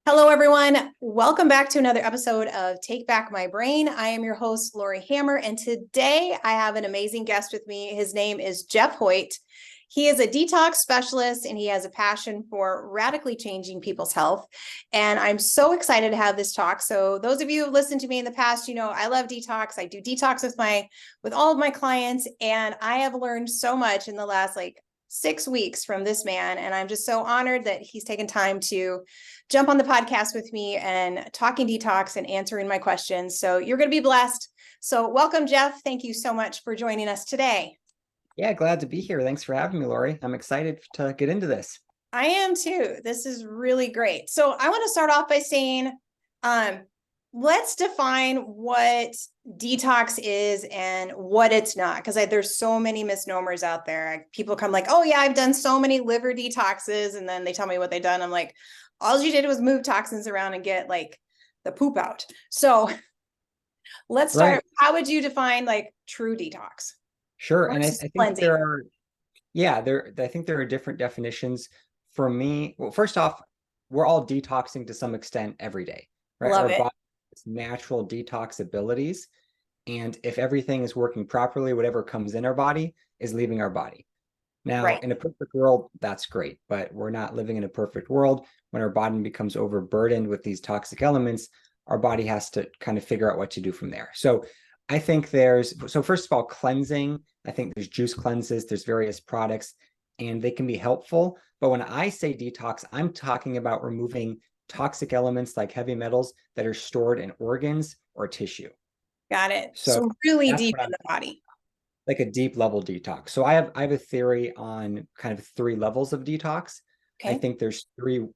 Hello, everyone. Welcome back to another episode of Take Back My Brain. I am your host, Laurie Hammer, and today I have an amazing guest with me. His name is Jeff Hoyt. He is a detox specialist and he has a passion for radically changing people's health. And I'm so excited to have this talk. So those of you who have listened to me in the past, you know, I love detox. I do detox with all of my clients, and I have learned so much in the last 6 weeks from this man. And I'm just so honored that he's taken time to jump on the podcast with me and talking detox and answering my questions. So you're going to be blessed. So welcome, Jeff. Thank you so much for joining us today. Yeah, glad to be here. Thanks for having me, Laurie. I'm excited to get into this. I am too. This is really great. So I want to start off by saying, let's define what detox is and what it's not, because there's so many misnomers out there. People come like, oh yeah, I've done so many liver detoxes, and then they tell me what they've done. I'm like, all you did was move toxins around and get the poop out. So let's start. Right. How would you define true detox? Sure. And I think Cleansing. I think there are different definitions. For me, well, first off, we're all detoxing to some extent every day, right? Love Our it. body has natural detox abilities. And if everything is working properly, whatever comes in our body is leaving our body. Now, Right. in a perfect world, that's great, but we're not living in a perfect world. When our body becomes overburdened with these toxic elements, our body has to kind of figure out what to do from there. So I think so first of all, cleansing, I think there's juice cleanses, there's various products, and they can be helpful. But when I say detox, I'm talking about removing toxic elements like heavy metals that are stored in organs or tissue. Got it. So So really that's deep what in the body. like a deep level detox. So I have a theory on kind of 3 levels of detox. I Okay. think there's three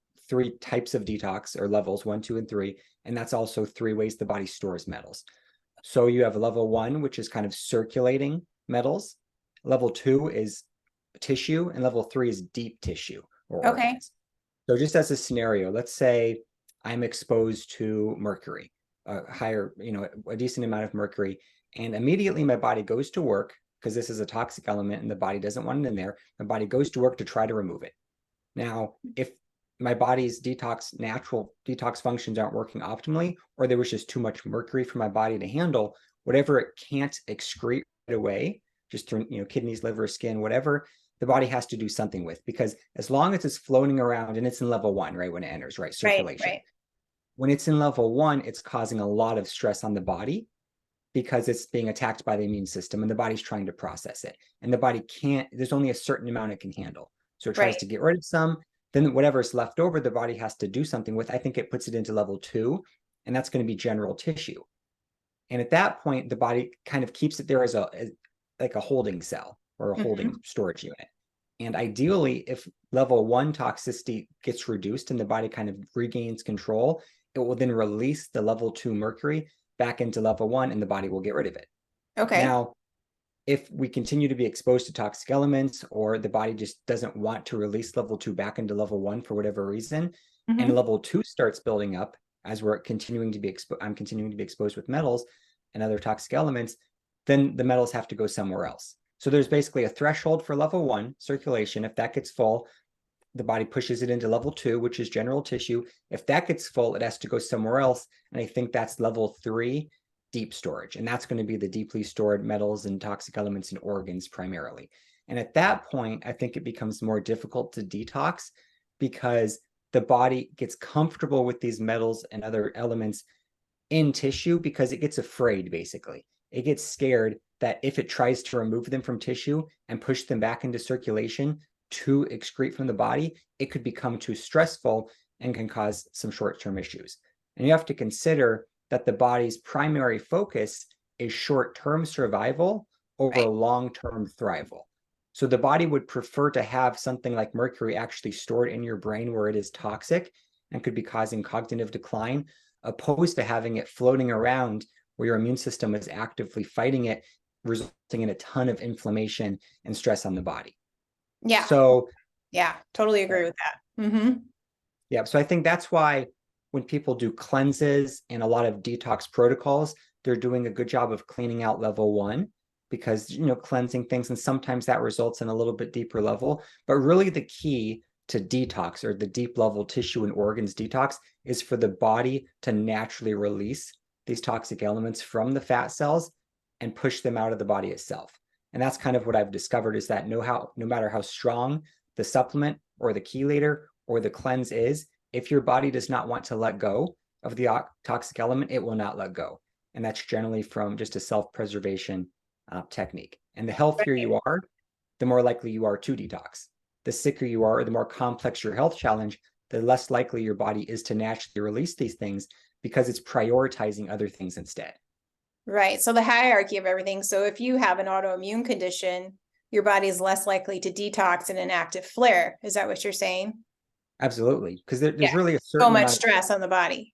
types of detox, or levels 1, 2, and 3, and that's also 3 ways the body stores metals. So you have level 1, which is kind of circulating metals. Level 2 is tissue, and level 3 is deep tissue or Okay. organs. So just as a scenario, let's say I'm exposed to mercury, a decent amount of mercury, and immediately my body goes to work, because this is a toxic element and the body doesn't want it in there. My body goes to work to try to remove it. Now, if my body's natural detox functions aren't working optimally, or there was just too much mercury for my body to handle, whatever it can't excrete right away, just through kidneys, liver, skin, whatever, the body has to do something with, because as long as it's floating around and it's in level 1, right, when it enters, right, circulation. Right. When it's in level 1, it's causing a lot of stress on the body because it's being attacked by the immune system and the body's trying to process it. And the body there's only a certain amount it can handle. So it tries to get rid of some, then whatever's left over, the body has to do something with. I think it puts it into level 2, and that's going to be general tissue. And at that point, the body kind of keeps it there as like a holding cell or a holding storage unit. And ideally, if level 1 toxicity gets reduced and the body kind of regains control, it will then release the level 2 mercury back into level 1, and the body will get rid of it. Okay. Now, if we continue to be exposed to toxic elements, or the body just doesn't want to release level 2 back into level 1 for whatever reason, and level 2 starts building up as I'm continuing to be exposed with metals and other toxic elements, then the metals have to go somewhere else. So there's basically a threshold for level 1 circulation. If that gets full, the body pushes it into level 2, which is general tissue. If that gets full, it has to go somewhere else. And I think that's level 3, deep storage. And that's going to be the deeply stored metals and toxic elements in organs primarily. And at that point, I think it becomes more difficult to detox, because the body gets comfortable with these metals and other elements in tissue, because it gets afraid, basically. It gets scared that if it tries to remove them from tissue and push them back into circulation to excrete from the body, it could become too stressful and can cause some short-term issues. And you have to consider that the body's primary focus is short-term survival over long-term thrival. So the body would prefer to have something like mercury actually stored in your brain where it is toxic and could be causing cognitive decline, opposed to having it floating around where your immune system is actively fighting it, resulting in a ton of inflammation and stress on the body. Yeah. So yeah, totally agree with that. Yeah. So I think that's why when people do cleanses and a lot of detox protocols, they're doing a good job of cleaning out level 1, because, cleansing things, and sometimes that results in a little bit deeper level. But really the key to detox, or the deep level tissue and organs detox, is for the body to naturally release these toxic elements from the fat cells and push them out of the body itself. And that's kind of what I've discovered, is that no matter how strong the supplement or the chelator or the cleanse is, if your body does not want to let go of the toxic element, it will not let go. And that's generally from just a self-preservation technique. And the healthier you are, the more likely you are to detox. The sicker you are, or the more complex your health challenge, the less likely your body is to naturally release these things, because it's prioritizing other things instead. Right. So the hierarchy of everything. So if you have an autoimmune condition, your body is less likely to detox in an active flare. Is that what you're saying? Absolutely. Because there's really a certain So much amount of stress on the body.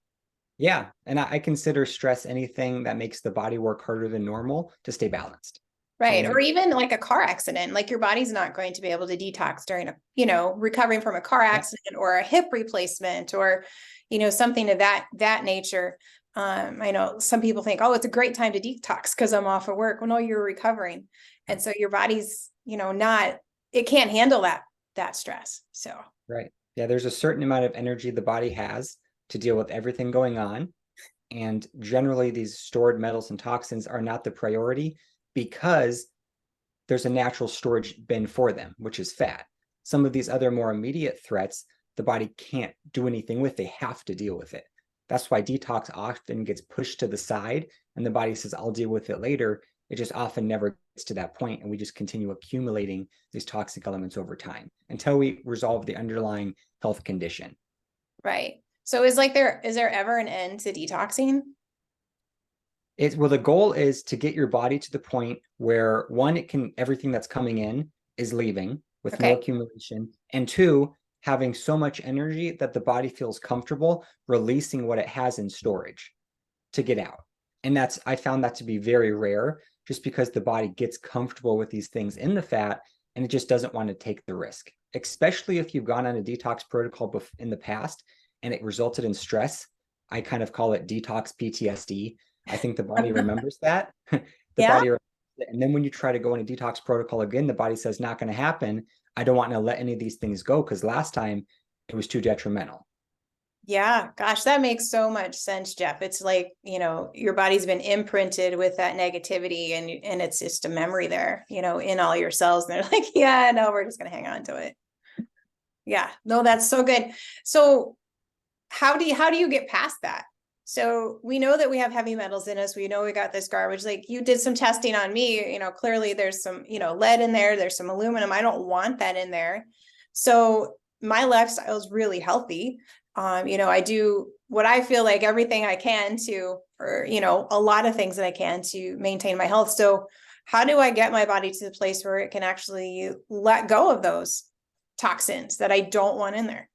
Yeah. And I consider stress anything that makes the body work harder than normal to stay balanced. Right. Or even like a car accident, like your body's not going to be able to detox during a, you know, recovering from a car accident or a hip replacement or, you know, something of that nature. I know some people think, oh, it's a great time to detox because I'm off of work. Well, no, you're recovering. And so your body's, you know, it can't handle that stress. So, Right. Yeah. There's a certain amount of energy the body has to deal with everything going on. And generally, these stored metals and toxins are not the priority, because there's a natural storage bin for them, which is fat. Some of these other more immediate threats, the body can't do anything with. They have to deal with it. That's why detox often gets pushed to the side and the body says, I'll deal with it later. It just often never gets to that point, and we just continue accumulating these toxic elements over time until we resolve the underlying health condition. right. So is there ever an end to detoxing? Well, the goal is to get your body to the point where, one, everything that's coming in is leaving with no accumulation, and two, having so much energy that the body feels comfortable releasing what it has in storage to get out. And I found that to be very rare, just because the body gets comfortable with these things in the fat and it just doesn't want to take the risk, especially if you've gone on a detox protocol in the past and it resulted in stress. I kind of call it detox PTSD. I think the body remembers that. Yeah. And then when you try to go in a detox protocol again, the body says, not going to happen. I don't want to let any of these things go because last time it was too detrimental. Yeah, gosh, that makes so much sense, Jeff. It's like, you know, your body's been imprinted with that negativity and it's just a memory there, you know, in all your cells. And they're like, yeah, no, we're just going to hang on to it. Yeah, no, that's so good. So how do you get past that? So we know that we have heavy metals in us. We know we got this garbage. Like you did some testing on me, you know, clearly there's some, you know, lead in there. There's some aluminum. I don't want that in there. So my lifestyle is really healthy. You know, I do what I feel like everything I can to, or, you know, a lot of things that I can to maintain my health. So how do I get my body to the place where it can actually let go of those toxins that I don't want in there?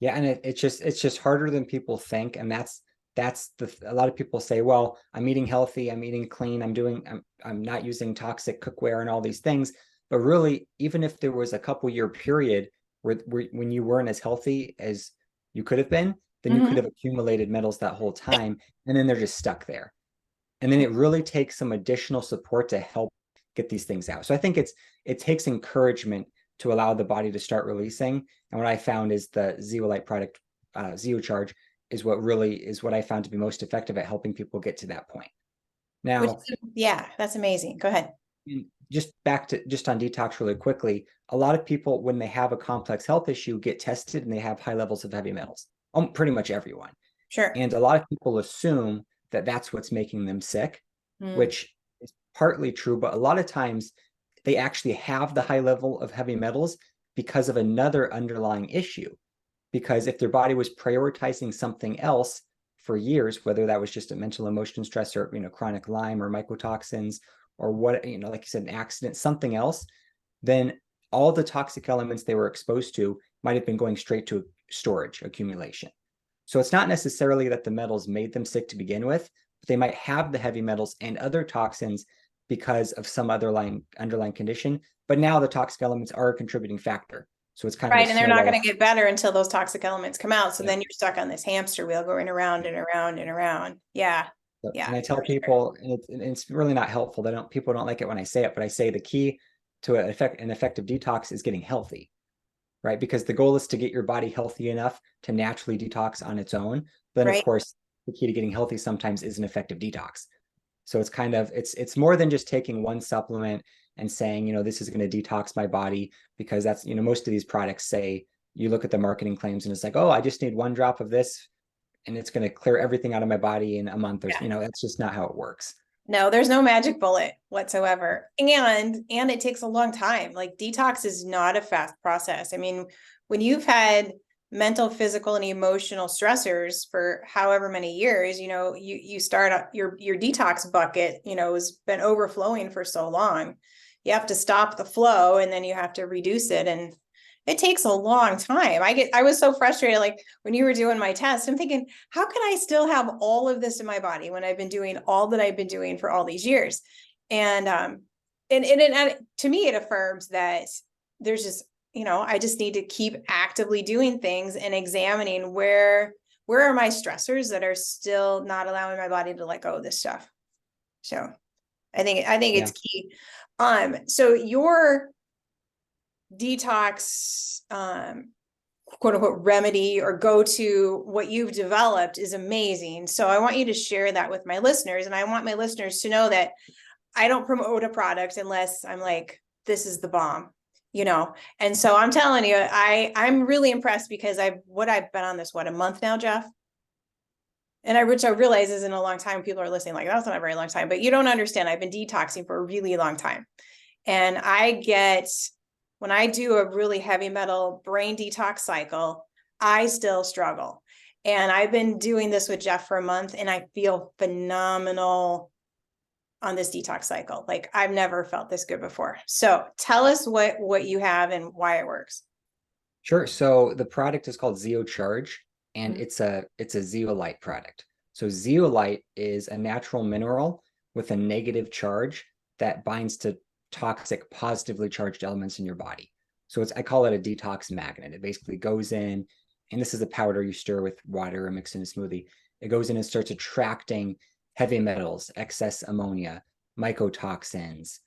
Yeah, and it's just harder than people think, and that's a lot of people say, well, I'm eating healthy, I'm eating clean, I'm not using toxic cookware and all these things. But really, even if there was a couple year period where when you weren't as healthy as you could have been, then you could have accumulated metals that whole time, and then they're just stuck there. And then it really takes some additional support to help get these things out. So I think it takes encouragement to allow the body to start releasing. And what I found is the zeolite product, Zeocharge, is what I found to be most effective at helping people get to that point. Now, yeah, that's amazing. Go ahead. just on detox really quickly, a lot of people, when they have a complex health issue, get tested and they have high levels of heavy metals. Pretty much everyone. Sure. And a lot of people assume that that's what's making them sick, which is partly true, but a lot of times they actually have the high level of heavy metals because of another underlying issue. Because if their body was prioritizing something else for years, whether that was just a mental emotion stress or, you know, chronic Lyme or mycotoxins or what, you know, like you said, an accident, something else, then all the toxic elements they were exposed to might have been going straight to storage accumulation. So it's not necessarily that the metals made them sick to begin with, but they might have the heavy metals and other toxins because of some underlying condition. But now the toxic elements are a contributing factor. So it's kind of right. And they're not going to get better until those toxic elements come out. So then you're stuck on this hamster wheel going around and around and around. Yeah. Yeah. And I tell people, and it's really not helpful. People don't like it when I say it, but I say the key to an effective detox is getting healthy. right? Because the goal is to get your body healthy enough to naturally detox on its own. Then of Right. course, the key to getting healthy sometimes is an effective detox. So it's kind of, it's more than just taking one supplement and saying, this is going to detox my body, because that's, most of these products say, you look at the marketing claims and it's like, oh, I just need 1 drop of this and it's going to clear everything out of my body in a month. Or, that's just not how it works. No, there's no magic bullet whatsoever. And it takes a long time. Like detox is not a fast process. I mean, when you've had mental, physical, and emotional stressors for however many years, you start up your detox bucket, has been overflowing for so long. You have to stop the flow and then you have to reduce it. And it takes a long time. I was so frustrated. Like when you were doing my test, I'm thinking, how can I still have all of this in my body when I've been doing all that I've been doing for all these years? And to me, it affirms that there's just, I just need to keep actively doing things and examining where are my stressors that are still not allowing my body to let go of this stuff. So I think it's key. So your detox quote unquote remedy or go to what you've developed is amazing. So I want you to share that with my listeners, and I want my listeners to know that I don't promote a product unless I'm like, this is the bomb, and so I'm telling you, I'm really impressed because I've been on this a month now, Jeff, and which I realize isn't a long time. People are listening like, that's not a very long time, but you don't understand. I've been detoxing for a really long time, and when I do a really heavy metal brain detox cycle, I still struggle. And I've been doing this with Jeff for a month and I feel phenomenal on this detox cycle. Like I've never felt this good before. So tell us what you have and why it works. Sure. So the product is called Zeocharge, and it's a zeolite product. So zeolite is a natural mineral with a negative charge that binds to toxic, positively charged elements in your body. So I call it a detox magnet. It basically goes in, and this is a powder you stir with water or mix in a smoothie. It goes in and starts attracting heavy metals, excess ammonia, mycotoxins,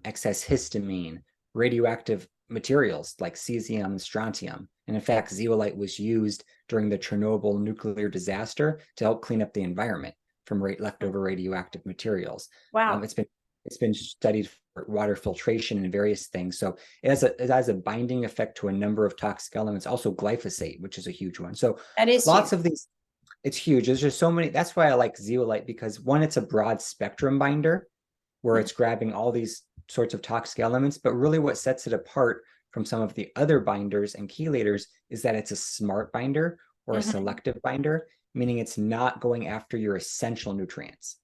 excess histamine, radioactive materials like cesium and strontium. And in fact, zeolite was used during the Chernobyl nuclear disaster to help clean up the environment from leftover radioactive materials. Wow. It's been studied for water filtration and various things. So it has a binding effect to a number of toxic elements, also glyphosate, which is a huge one. So that is lots huge. of these, it's huge. There's just so many. That's why I like zeolite, because one, it's a broad spectrum binder where it's grabbing all these sorts of toxic elements, but really what sets it apart from some of the other binders and chelators is that it's a smart binder or a selective binder, meaning it's not going after your essential nutrients.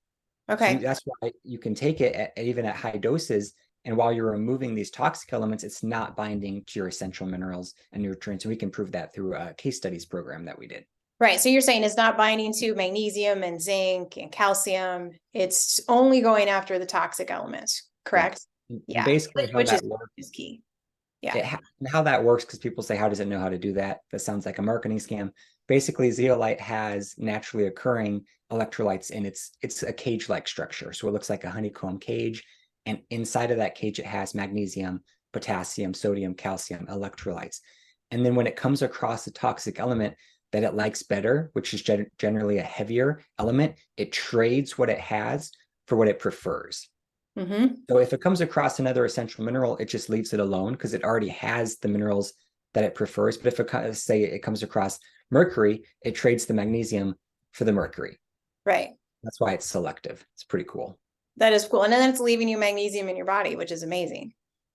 Okay. So that's why you can take it even at high doses. And while you're removing these toxic elements, it's not binding to your essential minerals and nutrients. And we can prove that through a case studies program that we did. Right. So you're saying it's not binding to magnesium and zinc and calcium. It's only going after the toxic elements, correct? Yeah. And basically how that works is key. Yeah. How that works, because people say, how does it know how to do that? That sounds like a marketing scam. Basically, zeolite has naturally occurring electrolytes in it's a cage-like structure. So it looks like a honeycomb cage. And inside of that cage, it has magnesium, potassium, sodium, calcium, electrolytes. And then when it comes across a toxic element that it likes better, which is generally a heavier element, it trades what it has for what it prefers. So if it comes across another essential mineral, it just leaves it alone because it already has the minerals that it prefers. But if it, say it comes across mercury, it trades the magnesium for the mercury. Right. That's why it's selective. It's pretty cool. That is cool. And then it's leaving you magnesium in your body, which is amazing.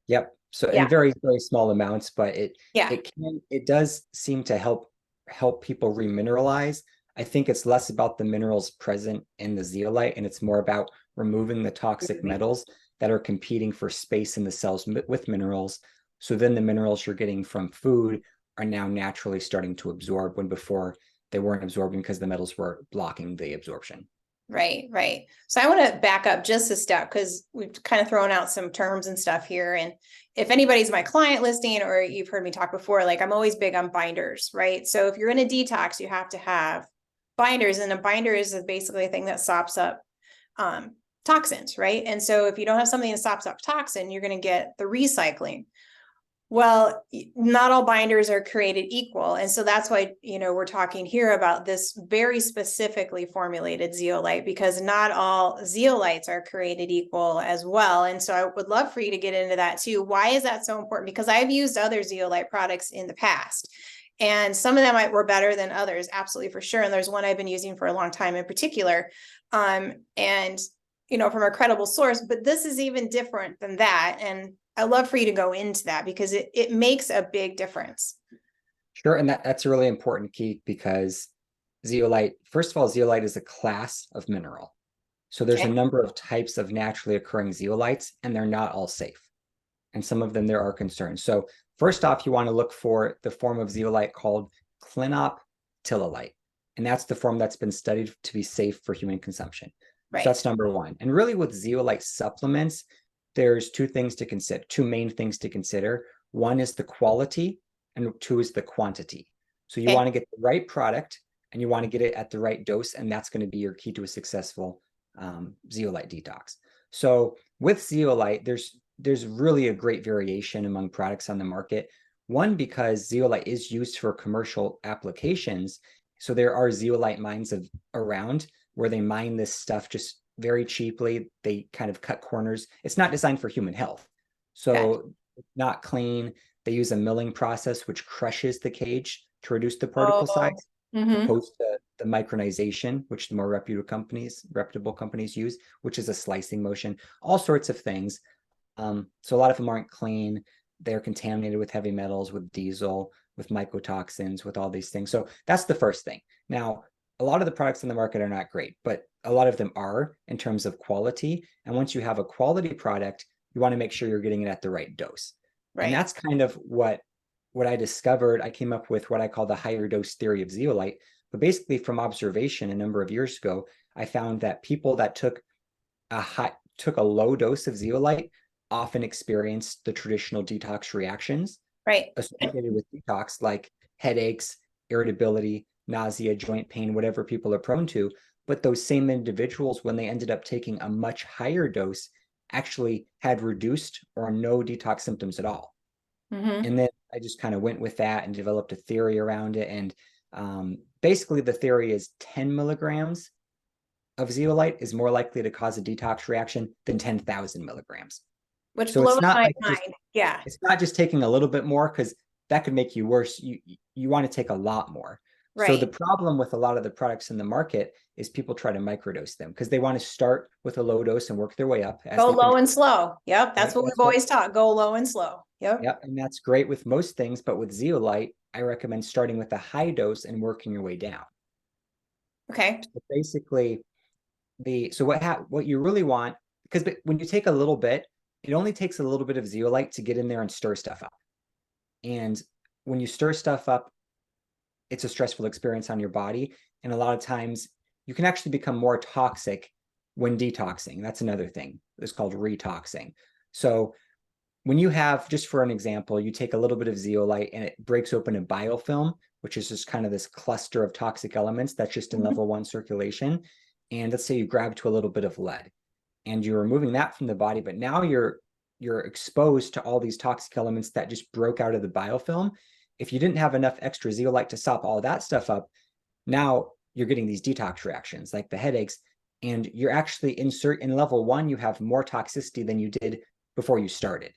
Yep. So in very, very small amounts, but it does seem to help people remineralize. I think it's less about the minerals present in the zeolite, and it's more about removing the toxic metals that are competing for space in the cells with minerals. So then the minerals you're getting from food are now naturally starting to absorb, when before they weren't absorbing because the metals were blocking the absorption. Right, right. So I want to back up just a step because we've kind of thrown out some terms and stuff here. And if anybody's my client listing or you've heard me talk before, like I'm always big on binders, right? So if you're in a detox, you have to have binders, and a binder is basically a thing that sops up toxins, right? And so if you don't have something that sops up toxin, you're going to get the recycling. Well, not all binders are created equal. And so that's why, we're talking here about this very specifically formulated zeolite, because not all zeolites are created equal as well. And so I would love for you to get into that too. Why is that so important? Because I've used other zeolite products in the past, and some of them were better than others, absolutely, for sure. And there's one I've been using for a long time in particular. And from a credible source, but this is even different than that. And I'd love for you to go into that because it makes a big difference. Sure. And that's a really important key, because zeolite, first of all, zeolite is a class of mineral. So there's a number of types of naturally occurring zeolites, and they're not all safe. And some of them there are concerns. So first off, you want to look for the form of zeolite called clinoptilolite. And that's the form that's been studied to be safe for human consumption. Right. So that's number one. And really with zeolite supplements, there's two main things to consider. One is the quality, and two is the quantity. So you want to get the right product, and you want to get it at the right dose, and that's going to be your key to a successful zeolite detox. So with zeolite, there's really a great variation among products on the market. One, because zeolite is used for commercial applications. So there are zeolite mines around where they mine this stuff just very cheaply. They kind of cut corners. It's not designed for human health. So it's not clean. They use a milling process, which crushes the cage to reduce the particle size, opposed to the micronization, which the more reputable companies use, which is a slicing motion, all sorts of things. So a lot of them aren't clean. They're contaminated with heavy metals, with diesel, with mycotoxins, with all these things. So that's the first thing. Now, a lot of the products in the market are not great, but a lot of them are in terms of quality. And once you have a quality product, you want to make sure you're getting it at the right dose. Right. And that's kind of what I discovered. I came up with what I call the higher dose theory of zeolite. But basically, from observation a number of years ago, I found that people that took a low dose of zeolite often experienced the traditional detox reactions associated with detox, like headaches, irritability, nausea, joint pain, whatever people are prone to. But those same individuals, when they ended up taking a much higher dose, actually had reduced or no detox symptoms at all. And then I just kind of went with that and developed a theory around it. And basically the theory is 10 milligrams of zeolite is more likely to cause a detox reaction than 10,000 milligrams. Which blows my mind. It's not just taking a little bit more, because that could make you worse. You want to take a lot more. Right. So the problem with a lot of the products in the market is people try to microdose them because they want to start with a low dose and work their way up. Go low and slow. Yep. That's what we've always taught. Go low and slow. Yep. Yep. And that's great with most things. But with zeolite, I recommend starting with a high dose and working your way down. Okay. So basically, what you really want, because when you take a little bit, it only takes a little bit of zeolite to get in there and stir stuff up. And when you stir stuff up, it's a stressful experience on your body. And a lot of times you can actually become more toxic when detoxing. That's another thing. It's called retoxing. So when you have, just for an example, you take a little bit of zeolite and it breaks open a biofilm, which is just kind of this cluster of toxic elements that's just in level 1 circulation. And let's say you grab to a little bit of lead and you're removing that from the body, but now you're exposed to all these toxic elements that just broke out of the biofilm. If you didn't have enough extra zeolite to sop all that stuff up, now you're getting these detox reactions like the headaches, and you're actually in level 1, you have more toxicity than you did before you started.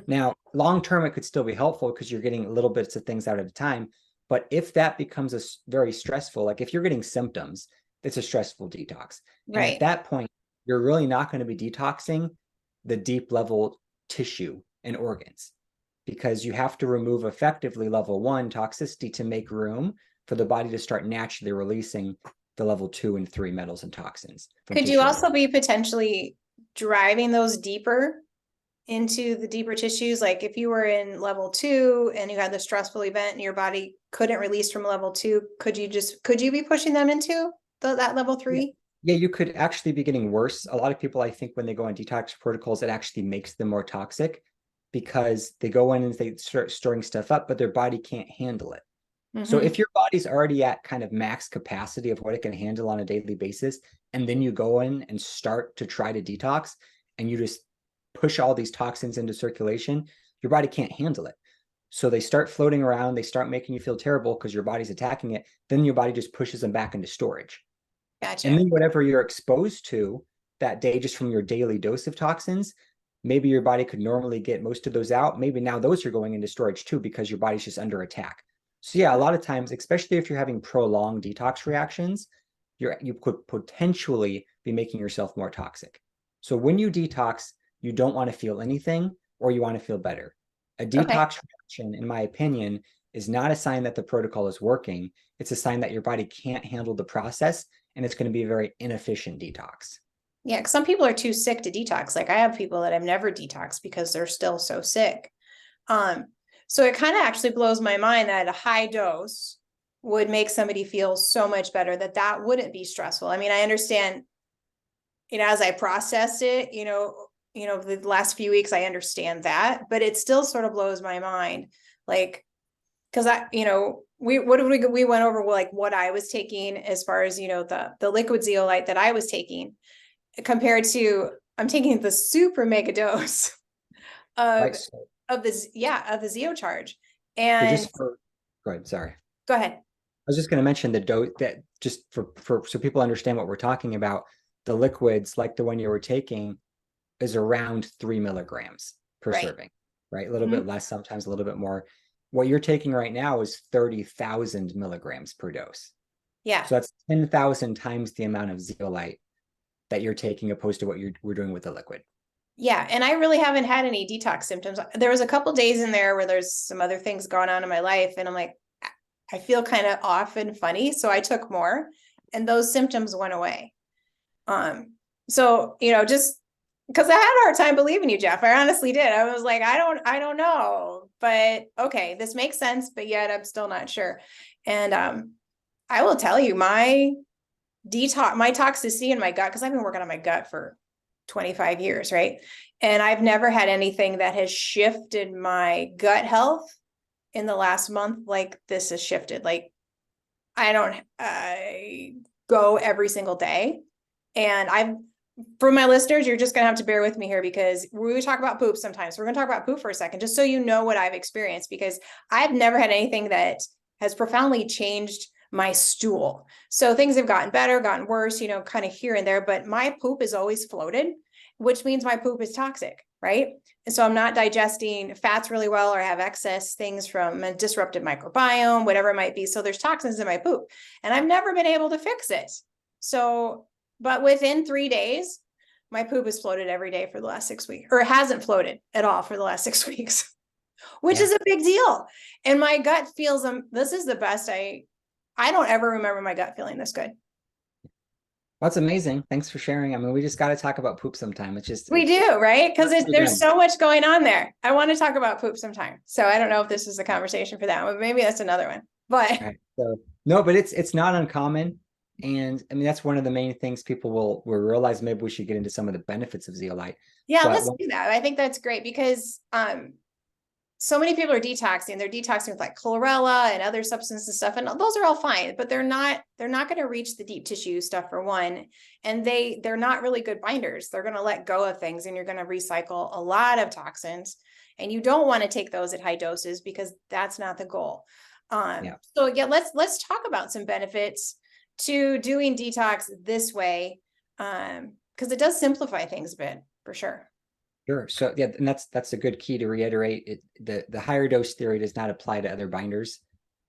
Now, long term, it could still be helpful because you're getting little bits of things out at a time. But if that becomes very stressful, like if you're getting symptoms, it's a stressful detox. Right. And at that point, you're really not going to be detoxing the deep level tissue and organs, because you have to remove effectively level 1 toxicity to make room for the body to start naturally releasing the level 2 and 3 metals and toxins. Could you also be potentially driving those deeper into the deeper tissues? Like if you were in level 2 and you had the stressful event and your body couldn't release from level 2, could you be pushing them into that level 3? Yeah, you could actually be getting worse. A lot of people, I think, when they go on detox protocols, it actually makes them more toxic because they go in and they start storing stuff up, but their body can't handle it. So if your body's already at kind of max capacity of what it can handle on a daily basis, and then you go in and start to try to detox and you just push all these toxins into circulation, your body can't handle it. So they start floating around, they start making you feel terrible because your body's attacking it. Then your body just pushes them back into storage. Gotcha. And then whatever you're exposed to that day, just from your daily dose of toxins, maybe your body could normally get most of those out. Maybe now those are going into storage too because your body's just under attack. So yeah, a lot of times, especially if you're having prolonged detox reactions, you could potentially be making yourself more toxic. So when you detox, you don't want to feel anything, or you want to feel better. A detox reaction, in my opinion, is not a sign that the protocol is working. It's a sign that your body can't handle the process, and it's going to be a very inefficient detox. Yeah, because some people are too sick to detox. Like I have people that have never detoxed because they're still so sick. So it kind of actually blows my mind that a high dose would make somebody feel so much better, that wouldn't be stressful. I mean, I understand, as I processed it, the last few weeks, I understand that, but it still sort of blows my mind. Like, because we went over like what I was taking as far as, the liquid zeolite that I was taking compared to, I'm taking the super mega dose of, of the Zeocharge. And go ahead, sorry. Go ahead. I was just going to mention the dose, that just for so people understand what we're talking about. The liquids, like the one you were taking, is around 3 milligrams per serving, right? A little bit less, sometimes a little bit more. What you're taking right now is 30,000 milligrams per dose. Yeah. So that's 10,000 times the amount of zeolite that you're taking opposed to what we're doing with the liquid. Yeah. And I really haven't had any detox symptoms. There was a couple days in there where there's some other things going on in my life. And I'm like, I feel kind of off and funny. So I took more and those symptoms went away. So, just because I had a hard time believing you, Jeff. I honestly did. I was like, I don't know, but okay, this makes sense, but yet I'm still not sure. And, I will tell you my toxicity in my gut, because I've been working on my gut for 25 years, right? And I've never had anything that has shifted my gut health in the last month like this has shifted. Like I go every single day. And for my listeners, you're just going to have to bear with me here because we talk about poop sometimes. We're going to talk about poop for a second, just so you know what I've experienced, because I've never had anything that has profoundly changed my stool. So things have gotten better, gotten worse, kind of here and there, but my poop is always floated, which means my poop is toxic, right? And so I'm not digesting fats really well, or I have excess things from a disrupted microbiome, whatever it might be. So there's toxins in my poop and I've never been able to fix it. So, but within 3 days, my poop has floated every day for the last 6 weeks, or it hasn't floated at all for the last 6 weeks, which is a big deal. And my gut feels, this is the best. I don't ever remember my gut feeling this good. That's amazing. Thanks for sharing. I mean, we just got to talk about poop sometime. We do, right? Because there's so much going on there. I want to talk about poop sometime. So I don't know if this is a conversation for that one, but maybe that's another one. But so, no, but it's not uncommon. And I mean, that's one of the main things people will realize. Maybe we should get into some of the benefits of zeolite. Yeah, let's do that. I think that's great because so many people are detoxing. They're detoxing with like chlorella and other substances and stuff, and those are all fine, but they're not going to reach the deep tissue stuff for one, and they're not really good binders. They're going to let go of things, and you're going to recycle a lot of toxins, and you don't want to take those at high doses because that's not the goal. So yeah, let's talk about some benefits to doing detox this way, because it does simplify things a bit for sure. Sure. So yeah, and that's a good key to reiterate. The higher dose theory does not apply to other binders,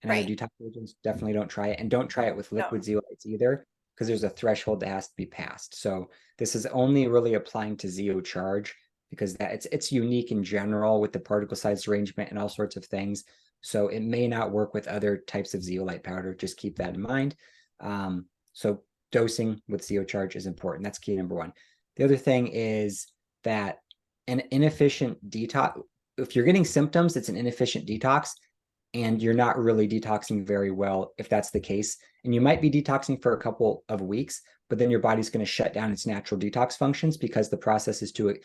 and other detox agents. Definitely don't try it, and don't try it with liquid zeolites either, because there's a threshold that has to be passed. So this is only really applying to Zeocharge, because it's unique in general with the particle size arrangement and all sorts of things. So it may not work with other types of zeolite powder. Just keep that in mind. So dosing with Zeocharge is important. That's key number one. The other thing is that an inefficient detox, if you're getting symptoms, it's an inefficient detox, and you're not really detoxing very well if that's the case. And you might be detoxing for a couple of weeks, but then your body's going to shut down its natural detox functions because the process is too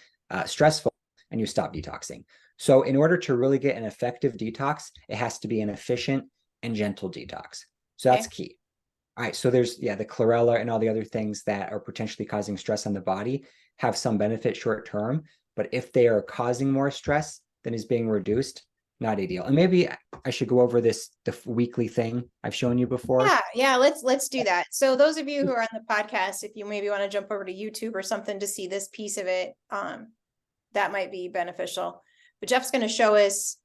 stressful, and you stop detoxing. So in order to really get an effective detox, it has to be an efficient and gentle detox. So that's key. All right, so there's, the chlorella and all the other things that are potentially causing stress on the body have some benefit short term, but if they are causing more stress, than is being reduced, not ideal. And maybe I should go over the weekly thing I've shown you before. Yeah, let's do that. So those of you who are on the podcast, if you maybe want to jump over to YouTube or something to see this piece of it, that might be beneficial. But Jeff's going to show us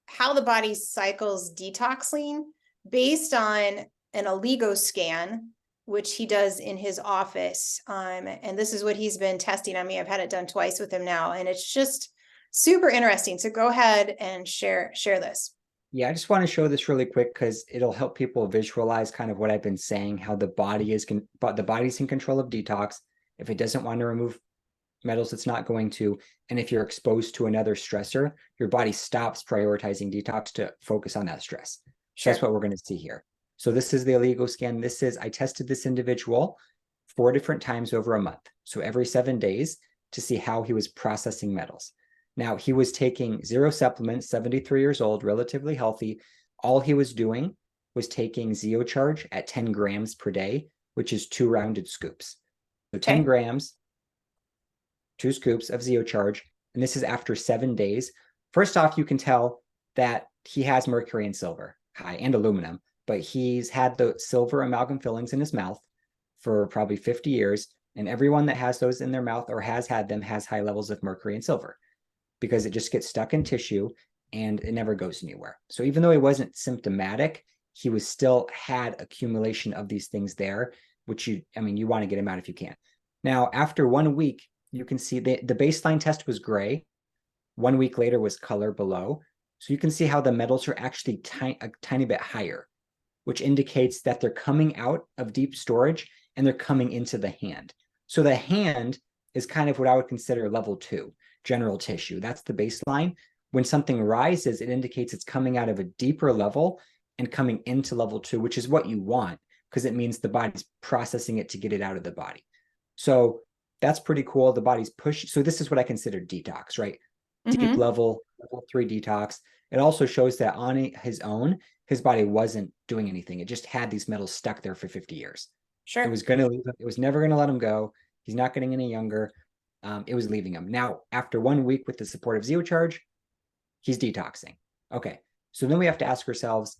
how the body cycles detoxing based on an oligo scan, which he does in his office. And this is what he's been testing on me. I've had it done twice with him now, and it's just super interesting. So go ahead and share this. Yeah, I just want to show this really quick because it'll help people visualize kind of what I've been saying, how the body's in control of detox. If it doesn't want to remove metals, it's not going to. And if you're exposed to another stressor, your body stops prioritizing detox to focus on that stress. Sure. So that's what we're going to see here. So this is the oligo scan. I tested this individual 4 different times over a month. So every 7 days to see how he was processing metals. Now, he was taking 0 supplements, 73 years old, relatively healthy. All he was doing was taking Zeocharge at 10 grams per day, which is 2 rounded scoops. So 10 grams, 2 scoops of Zeocharge, and this is after 7 days. First off, you can tell that he has mercury and silver, high, and aluminum, but he's had the silver amalgam fillings in his mouth for probably 50 years, and everyone that has those in their mouth or has had them has high levels of mercury and silver, because it just gets stuck in tissue and it never goes anywhere. So even though he wasn't symptomatic, he was still had accumulation of these things there, which you want to get him out if you can. Now, after 1 week, you can see the baseline test was gray. 1 week later was color below. So you can see how the metals are actually a tiny bit higher, which indicates that they're coming out of deep storage and they're coming into the hand. So the hand is kind of what I would consider level 2. General tissue. That's the baseline. When something rises, it indicates it's coming out of a deeper level and coming into level 2, which is what you want, because it means the body's processing it to get it out of the body. So that's pretty cool. The body's pushing. So this is what I consider detox, right? Deep level 3 detox. It also shows that on his own, his body wasn't doing anything. It just had these metals stuck there for 50 years. Sure. It was going to leave him. It was never going to let him go. He's not getting any younger. It was leaving him. Now, after 1 week with the support of Zeocharge, he's detoxing. Okay, so then we have to ask ourselves,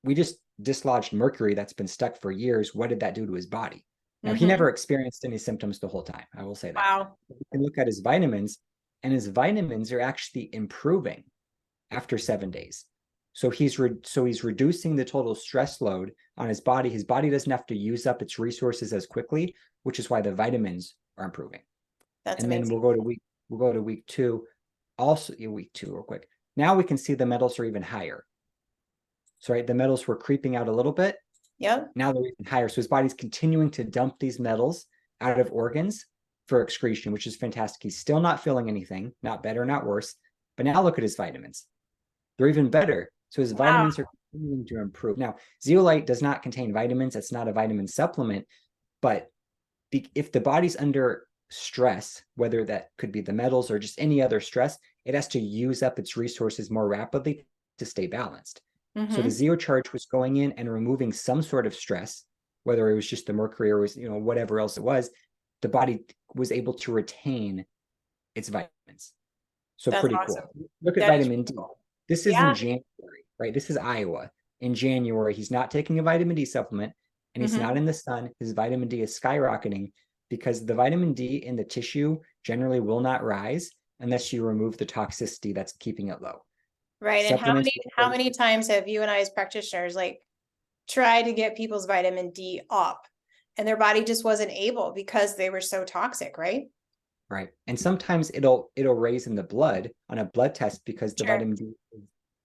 we just dislodged mercury that's been stuck for years. What did that do to his body? Now, he never experienced any symptoms the whole time. I will say that. Wow. You can look at his vitamins, and his vitamins are actually improving after 7 days. So he's reducing the total stress load on his body. His body doesn't have to use up its resources as quickly, which is why the vitamins are improving. That's and amazing. Then we'll go to week 2. Also, week 2 real quick. Now we can see the metals are even higher. So right, the metals were creeping out a little bit. Yep. Now they're even higher. So his body's continuing to dump these metals out of organs for excretion, which is fantastic. He's still not feeling anything, not better, not worse. But now look at his vitamins. They're even better. So his vitamins are continuing to improve. Now, zeolite does not contain vitamins. It's not a vitamin supplement. But if the body's under stress, whether that could be the metals or just any other stress, it has to use up its resources more rapidly to stay balanced. So the Zeocharge was going in and removing some sort of stress, whether it was just the mercury or was, whatever else it was. The body was able to retain its vitamins. So that's pretty awesome. Cool. Look at vitamin D. This is in January, right? This is Iowa. In January, he's not taking a vitamin D supplement and he's not in the sun. His vitamin D is skyrocketing because the vitamin D in the tissue generally will not rise unless you remove the toxicity that's keeping it low. Right. And how many times have you and I as practitioners tried to get people's vitamin D up and their body just wasn't able because they were so toxic, right? Right. And sometimes it'll raise in the blood on a blood test because the vitamin D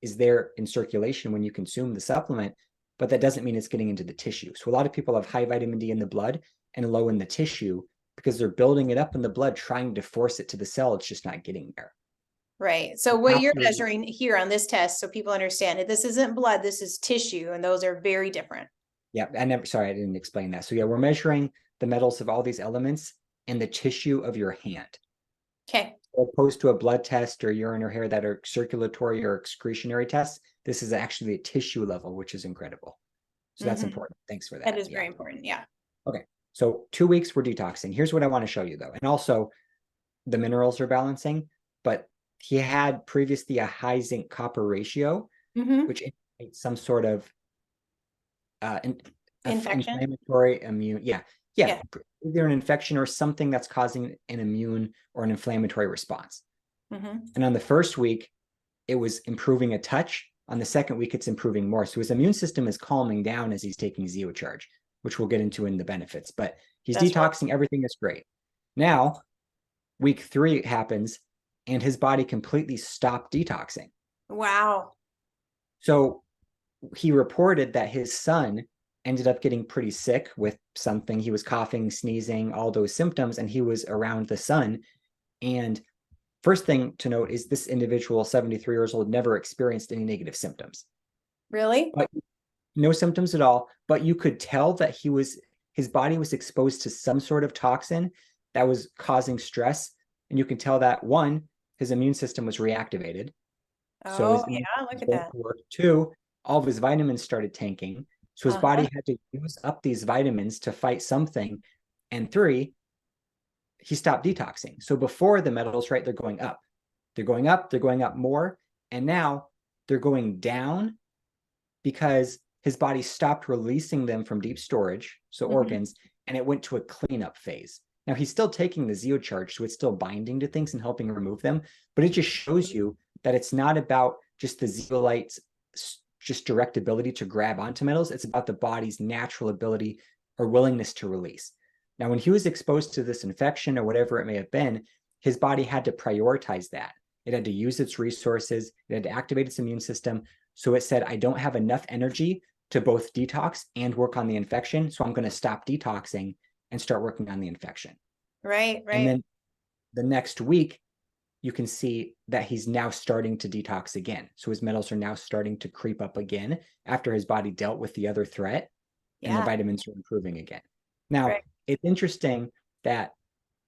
is there in circulation when you consume the supplement, but that doesn't mean it's getting into the tissue. So a lot of people have high vitamin D in the blood and low in the tissue because they're building it up in the blood, trying to force it to the cell. It's just not getting there. Right. So what you're measuring here on this test, so people understand it, this isn't blood, this is tissue, and those are very different. Yeah. I didn't explain that. So yeah, we're measuring the metals of all these elements in the tissue of your hand. Okay. As opposed to a blood test or urine or hair that are circulatory or excretionary tests, this is actually a tissue level, which is incredible. So that's important. Thanks for that. That is very important. Yeah. Okay. So 2 weeks we're detoxing. Here's what I want to show you though. And also the minerals are balancing, but he had previously a high zinc copper ratio, Mm-hmm. which indicates some sort of uh, in, Infection. inflammatory immune. Yeah, Yeah. either an infection or something that's causing an immune or an inflammatory response. Mm-hmm. And on the first week, it was improving a touch. On the second week, it's improving more. So his immune system is calming down as he's taking Zeocharge, which we'll get into in the benefits. But he's That's right. detoxing, everything is great. Now, week 3 happens, and his body completely stopped detoxing. Wow. So he reported that his son ended up getting pretty sick with something. He was coughing, sneezing, all those symptoms, and he was around the son. And first thing to note is this individual, 73 years old, never experienced any negative symptoms. Really? But no symptoms at all, but you could tell that his body was exposed to some sort of toxin that was causing stress. And you can tell that one, his immune system was reactivated. So Oh, his immune yeah. system Look at was going that. to work. Two, all of his vitamins started tanking. So his Uh-huh. body had to use up these vitamins to fight something. And three, he stopped detoxing. So before the metals, right, they're going up. They're going up, they're going up more. And now they're going down because his body stopped releasing them from deep storage, so Mm-hmm. organs, and it went to a cleanup phase. Now he's still taking the Zeocharge, so it's still binding to things and helping remove them, but it just shows you that it's not about just the zeolite's just direct ability to grab onto metals. It's about the body's natural ability or willingness to release. Now, when he was exposed to this infection or whatever it may have been, his body had to prioritize that. It had to use its resources, it had to activate its immune system. So it said, I don't have enough energy to both detox and work on the infection. So I'm going to stop detoxing and start working on the infection. Right, And right. then the next week, you can see that he's now starting to detox again. So his metals are now starting to creep up again after his body dealt with the other threat, and the Yeah. vitamins are improving again. Now, Right. it's interesting that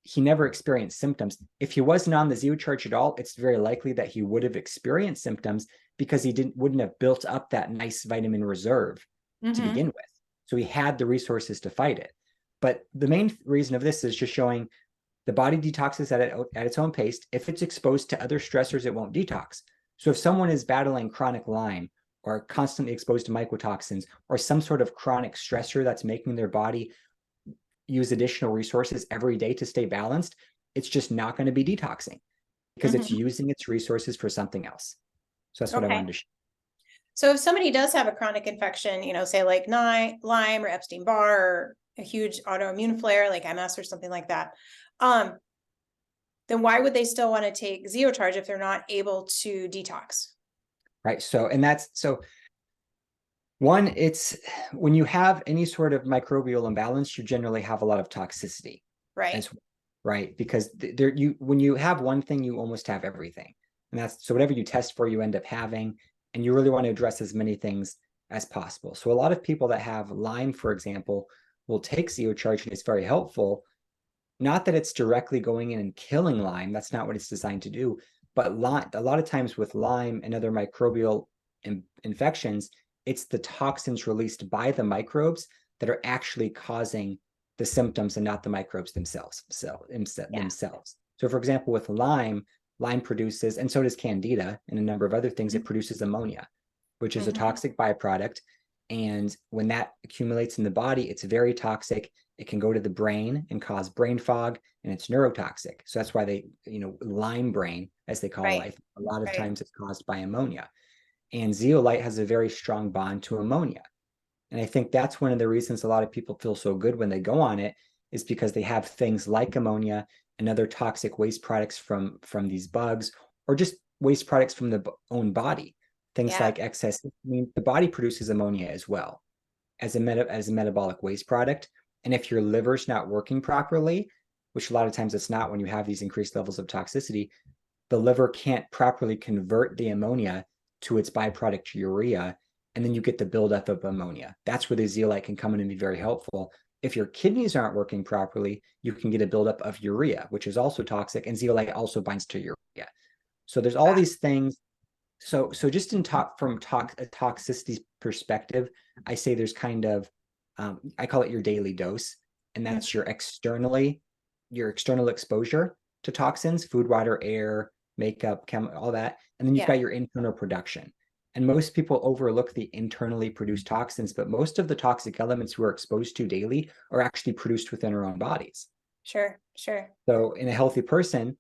he never experienced symptoms. If he wasn't on the Zeocharge at all, it's very likely that he would have experienced symptoms because he wouldn't have built up that nice vitamin reserve to Mm-hmm. begin with. So he had the resources to fight it. But the main reason of this is just showing the body detoxes at its own pace. If it's exposed to other stressors, it won't detox. So if someone is battling chronic Lyme or constantly exposed to mycotoxins or some sort of chronic stressor that's making their body use additional resources every day to stay balanced, it's just not going to be detoxing because it's Mm-hmm. using its resources for something else. So that's what I Okay. wanted to share. So if somebody does have a chronic infection, say like Lyme or Epstein-Barr or a huge autoimmune flare like MS or something like that, um, then why would they still want to take Zeocharge if they're not able to detox? Right. So, and that's so one, it's when you have any sort of microbial imbalance, you generally have a lot of toxicity Right. as well, right? Because when you have one thing, you almost have everything. And that's so whatever you test for, you end up having, and you really want to address as many things as possible. So a lot of people that have Lyme, for example, will take Zeocharge and it's very helpful. Not that it's directly going in and killing Lyme, that's not what it's designed to do. But a lot of times with Lyme and other microbial infections, it's the toxins released by the microbes that are actually causing the symptoms and not the microbes themselves. Yeah. So for example, with Lyme produces, and so does Candida and a number of other things, it produces ammonia, which is a Mm-hmm. toxic byproduct. And when that accumulates in the body, it's very toxic. It can go to the brain and cause brain fog, and it's neurotoxic. So that's why Lyme brain, as they call Right. life, a lot of Right. times it's caused by ammonia. And zeolite has a very strong bond to ammonia. And I think that's one of the reasons a lot of people feel so good when they go on it, is because they have things like ammonia and other toxic waste products from these bugs, or just waste products from the own body. Things Yeah. like excess, I mean, the body produces ammonia as well as a metabolic waste product. And if your liver's not working properly, which a lot of times it's not when you have these increased levels of toxicity, the liver can't properly convert the ammonia to its byproduct urea, and then you get the buildup of ammonia. That's where the zeolite can come in and be very helpful. If your kidneys aren't working properly, you can get a buildup of urea, which is also toxic, and zeolite also binds to urea. So there's all these things. So just in from a toxicity perspective, I say there's kind of I call it your daily dose, and that's your external exposure to toxins, food, water, air, makeup, all that. And then you've got your internal production. And most people overlook the internally produced toxins, but most of the toxic elements we're exposed to daily are actually produced within our own bodies. Sure, sure. So in a healthy person,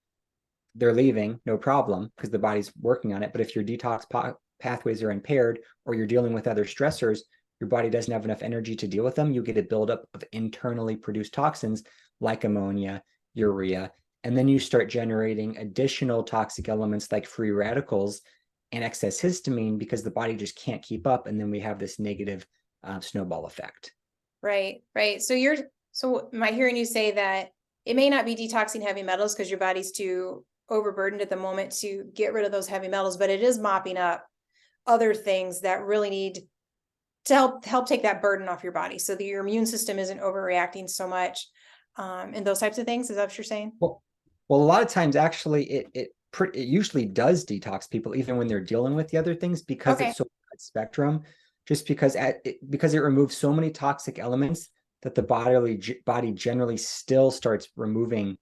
they're leaving, no problem, because the body's working on it. But if your detox pathways are impaired, or you're dealing with other stressors, your body doesn't have enough energy to deal with them. You get a buildup of internally produced toxins like ammonia, urea, and then you start generating additional toxic elements like free radicals and excess histamine because the body just can't keep up. And then we have this negative snowball effect. Right, right. So am I hearing you say that it may not be detoxing heavy metals because your body's too overburdened at the moment to get rid of those heavy metals, but it is mopping up other things that really need to help take that burden off your body so that your immune system isn't overreacting so much, and those types of things. Is that what you're saying? Well, a lot of times actually it usually does detox people even when they're dealing with the other things because it's so broad spectrum, just because it removes so many toxic elements that the body generally still starts removing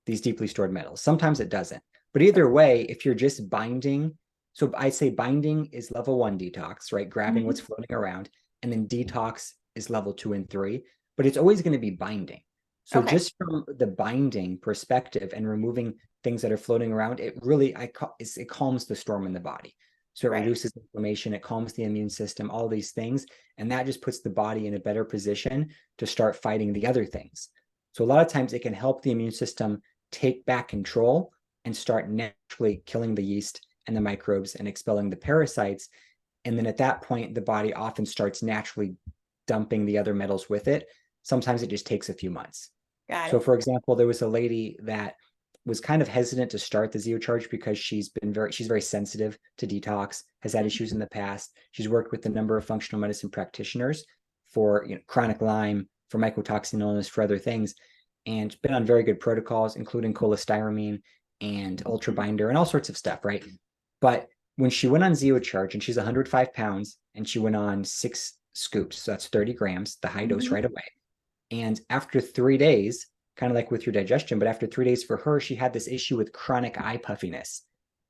these deeply stored metals. Sometimes it doesn't. But either way, if you're just binding, so I say binding is level 1 detox, right? Grabbing what's floating around, and then detox is level 2 and 3, but it's always going to be binding. So just from the binding perspective and removing things that are floating around, it really, it calms the storm in the body. So it reduces inflammation, it calms the immune system, all these things. And that just puts the body in a better position to start fighting the other things. So a lot of times it can help the immune system take back control and start naturally killing the yeast and the microbes and expelling the parasites. And then at that point, the body often starts naturally dumping the other metals with it. Sometimes it just takes a few months. So for example, there was a lady that was kind of hesitant to start the Zeocharge because she's very sensitive to detox, has had issues in the past. She's worked with a number of functional medicine practitioners for chronic Lyme, for mycotoxin illness, for other things, and been on very good protocols, including cholestyramine and ultra binder and all sorts of stuff, right? But when she went on Zeocharge, and she's 105 pounds, and she went on 6 scoops, so that's 30 grams, the high dose right away. And after 3 days, kind of like with your digestion, but after 3 days for her, she had this issue with chronic eye puffiness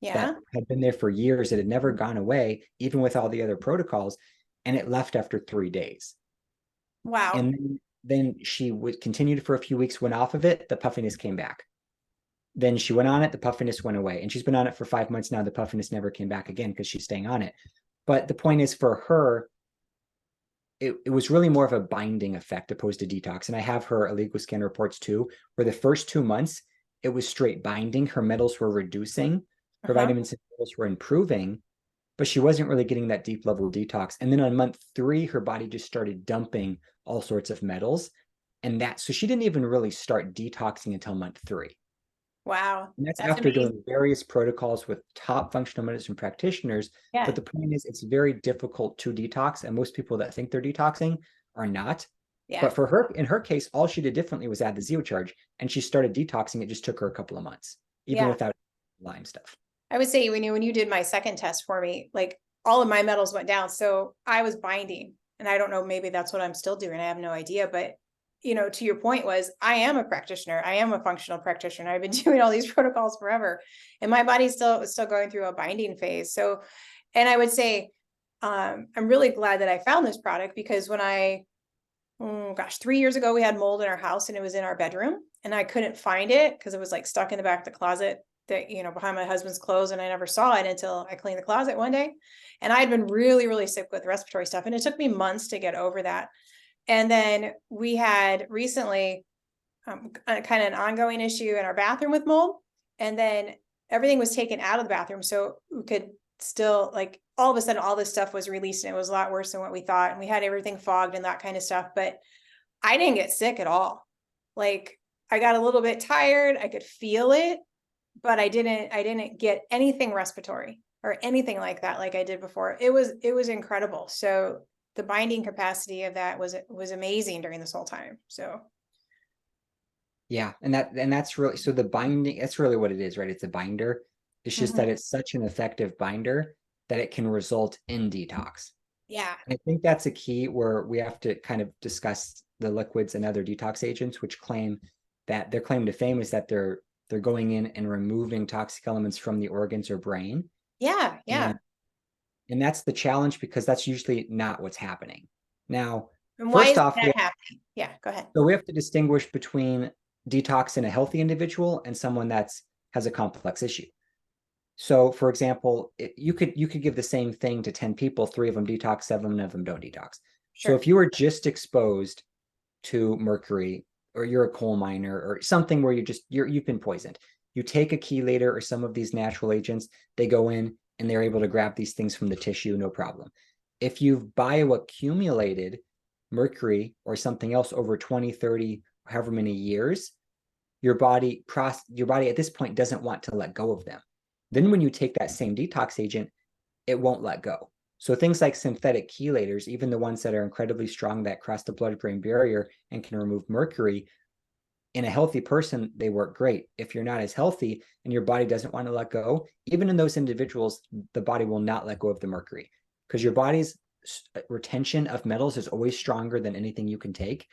that had been there for years. It had never gone away, even with all the other protocols, and it left after 3 days. Wow. And then she would continue for a few weeks, went off of it, the puffiness came back. Then she went on it, the puffiness went away. And she's been on it for 5 months now. The puffiness never came back again because she's staying on it. But the point is, for her, it was really more of a binding effect opposed to detox. And I have her illegal scan reports too, where the first 2 months, it was straight binding. Her metals were reducing, her vitamins and minerals were improving, but she wasn't really getting that deep level detox. And then on month 3, her body just started dumping all sorts of metals. And so she didn't even really start detoxing until month 3. Wow. And that's after doing various protocols with top functional medicine practitioners. But the point is, it's very difficult to detox. And most people that think they're detoxing are not. But for her, in her case, all she did differently was add the Zeocharge, and she started detoxing. It just took her a couple of months, even without Lyme stuff. I would say when you did my second test for me, like all of my metals went down. So I was binding, and I don't know, maybe that's what I'm still doing. I have no idea, but to your point was, I am a practitioner. I am a functional practitioner. I've been doing all these protocols forever, and my body's still going through a binding phase. So, and I would say, I'm really glad that I found this product, because when 3 years ago, we had mold in our house, and it was in our bedroom, and I couldn't find it because it was like stuck in the back of the closet that, behind my husband's clothes. And I never saw it until I cleaned the closet one day. And I had been really, really sick with respiratory stuff. And it took me months to get over that. And then we had recently kind of an ongoing issue in our bathroom with mold. And then everything was taken out of the bathroom, so we could still, like, all of a sudden, all this stuff was released, and it was a lot worse than what we thought. And we had everything fogged and that kind of stuff. But I didn't get sick at all. Like, I got a little bit tired. I could feel it, but I didn't get anything respiratory or anything like that like I did before. It was incredible. So the binding capacity of that was amazing during this whole time. So yeah, and that's really, so the binding, that's really what it is, right? It's a binder. It's just that it's such an effective binder that it can result in detox. Yeah. And I think that's a key where we have to kind of discuss the liquids and other detox agents, which claim that their claim to fame is that they're they're going in and removing toxic elements from the organs or brain. Yeah, yeah. And that's the challenge, because that's usually not what's happening. Now, And why first is off, that happening? Yeah, go ahead. so we have to distinguish between detox in a healthy individual and someone that's has a complex issue. So, for example, you could give the same thing to 10 people, 3 of them detox, 7 of them don't detox. So Sure. if you were just exposed to mercury, or you're a coal miner or something where you've been poisoned, you take a chelator or some of these natural agents, they go in and they're able to grab these things from the tissue, no problem. If you've bioaccumulated mercury or something else over 20, 30, however many years, your body at this point doesn't want to let go of them. Then when you take that same detox agent, it won't let go. So things like synthetic chelators, even the ones that are incredibly strong that cross the blood-brain barrier and can remove mercury, in a healthy person, they work great. If you're not as healthy and your body doesn't want to let go, even in those individuals, the body will not let go of the mercury, because your body's retention of metals is always stronger than anything you can take.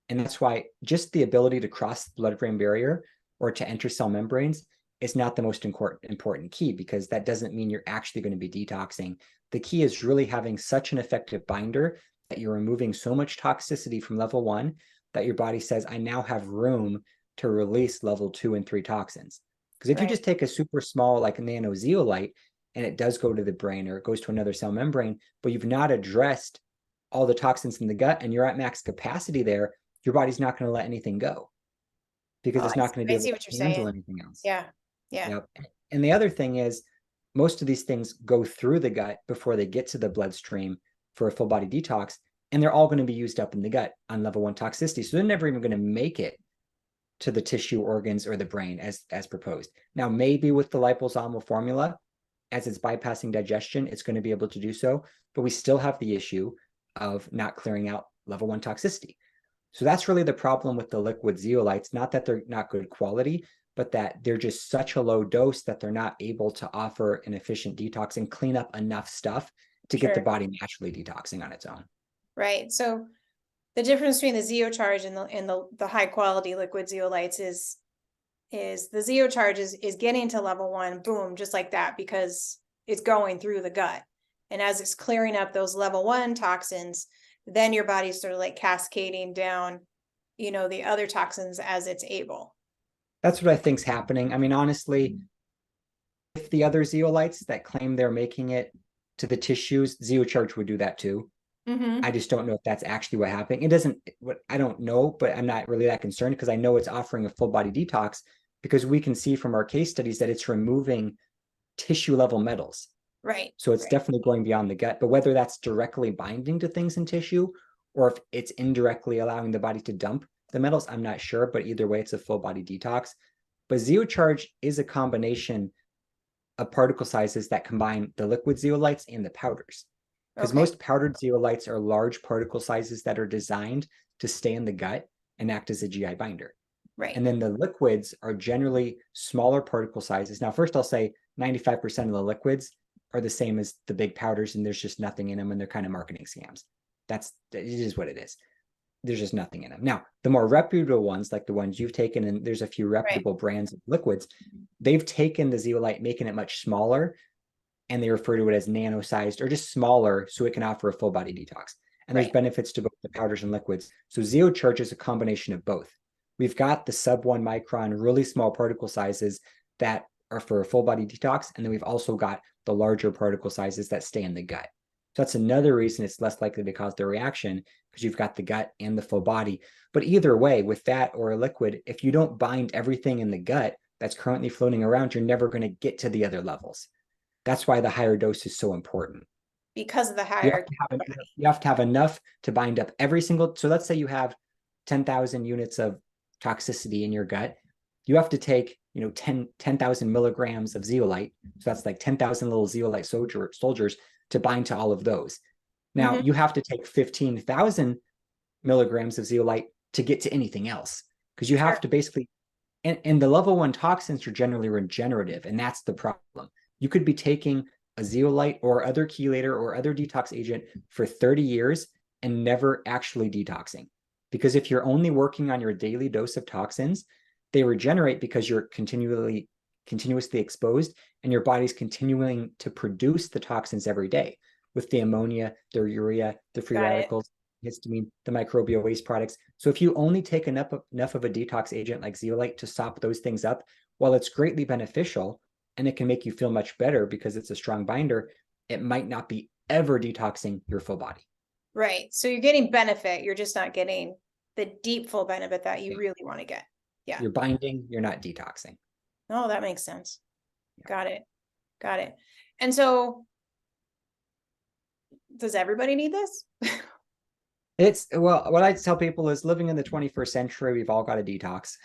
And that's why just the ability to cross the blood-brain barrier or to enter cell membranes is not the most important key, because that doesn't mean you're actually going to be detoxing. The key is really having such an effective binder that you're removing so much toxicity from level 1 that your body says, I now have room to release level 2 and 3 toxins. Because if you just take a super small, like a nano zeolite, and it does go to the brain or it goes to another cell membrane, but you've not addressed all the toxins in the gut and you're at max capacity there, your body's not going to let anything go, because it's not going to be able to handle anything else. Yeah. Yeah. Yep. And the other thing is, most of these things go through the gut before they get to the bloodstream for a full body detox, and they're all going to be used up in the gut on level 1 toxicity. So they're never even going to make it to the tissue, organs, or the brain as proposed. Now, maybe with the liposomal formula, as it's bypassing digestion, it's going to be able to do so, but we still have the issue of not clearing out level 1 toxicity. So that's really the problem with the liquid zeolites, not that they're not good quality, but that they're just such a low dose that they're not able to offer an efficient detox and clean up enough stuff to get the body naturally detoxing on its own. Right. So the difference between the Zeocharge and the high quality liquid zeolites is the Zeocharge is getting to level 1, boom, just like that, because it's going through the gut. And as it's clearing up those level 1 toxins, then your body's sort of like cascading down, the other toxins as it's able. That's what I think's happening. I mean, honestly, if the other zeolites that claim they're making it to the tissues, Zeocharge would do that too. I just don't know if that's actually what happened. I don't know, but I'm not really that concerned, because I know it's offering a full body detox, because we can see from our case studies that it's removing tissue level metals. Right. So it's definitely going beyond the gut, but whether that's directly binding to things in tissue or if it's indirectly allowing the body to dump the metals, I'm not sure, but either way, it's a full body detox. But Zeocharge is a combination of particle sizes that combine the liquid zeolites and the powders. Because most powdered zeolites are large particle sizes that are designed to stay in the gut and act as a GI binder. Right. And then the liquids are generally smaller particle sizes. Now, first I'll say 95% of the liquids are the same as the big powders, and there's just nothing in them, and they're kind of marketing scams. It is what it is. There's just nothing in them. Now, the more reputable ones, like the ones you've taken, and there's a few reputable brands of liquids, they've taken the zeolite, making it much smaller, and they refer to it as nano-sized or just smaller, so it can offer a full body detox. And there's benefits to both the powders and liquids. So Zeocharge is a combination of both. We've got the sub 1 micron, really small particle sizes that are for a full body detox. And then we've also got the larger particle sizes that stay in the gut. So that's another reason it's less likely to cause the reaction, because you've got the gut and the full body. But either way, with that or a liquid, if you don't bind everything in the gut that's currently floating around, you're never going to get to the other levels. That's why the higher dose is so important. Because of the higher. You have to have enough to bind up every single. So let's say you have 10,000 units of toxicity in your gut. You have to take 10,000 milligrams of zeolite. So that's like 10,000 little zeolite soldiers to bind to all of those. Now you have to take 15,000 milligrams of zeolite to get to anything else, because you have to basically, and the level 1 toxins are generally regenerative, and that's the problem. You could be taking a zeolite or other chelator or other detox agent for 30 years and never actually detoxing. Because if you're only working on your daily dose of toxins, They regenerate because you're continuously exposed, and your body's continuing to produce the toxins every day with the ammonia, the urea, the free radicals, histamine, the microbial waste products. So if you only take enough of a detox agent like zeolite to sop those things up, while it's greatly beneficial and it can make you feel much better because it's a strong binder, it might not be ever detoxing your full body. Right. So you're getting benefit. You're just not getting the deep full benefit that you really want to get. Yeah. You're binding, you're not detoxing. Oh, that makes sense. Got it. Got it. And so does everybody need this? It's, well, what I tell people is living in the 21st century, we've all got a detox.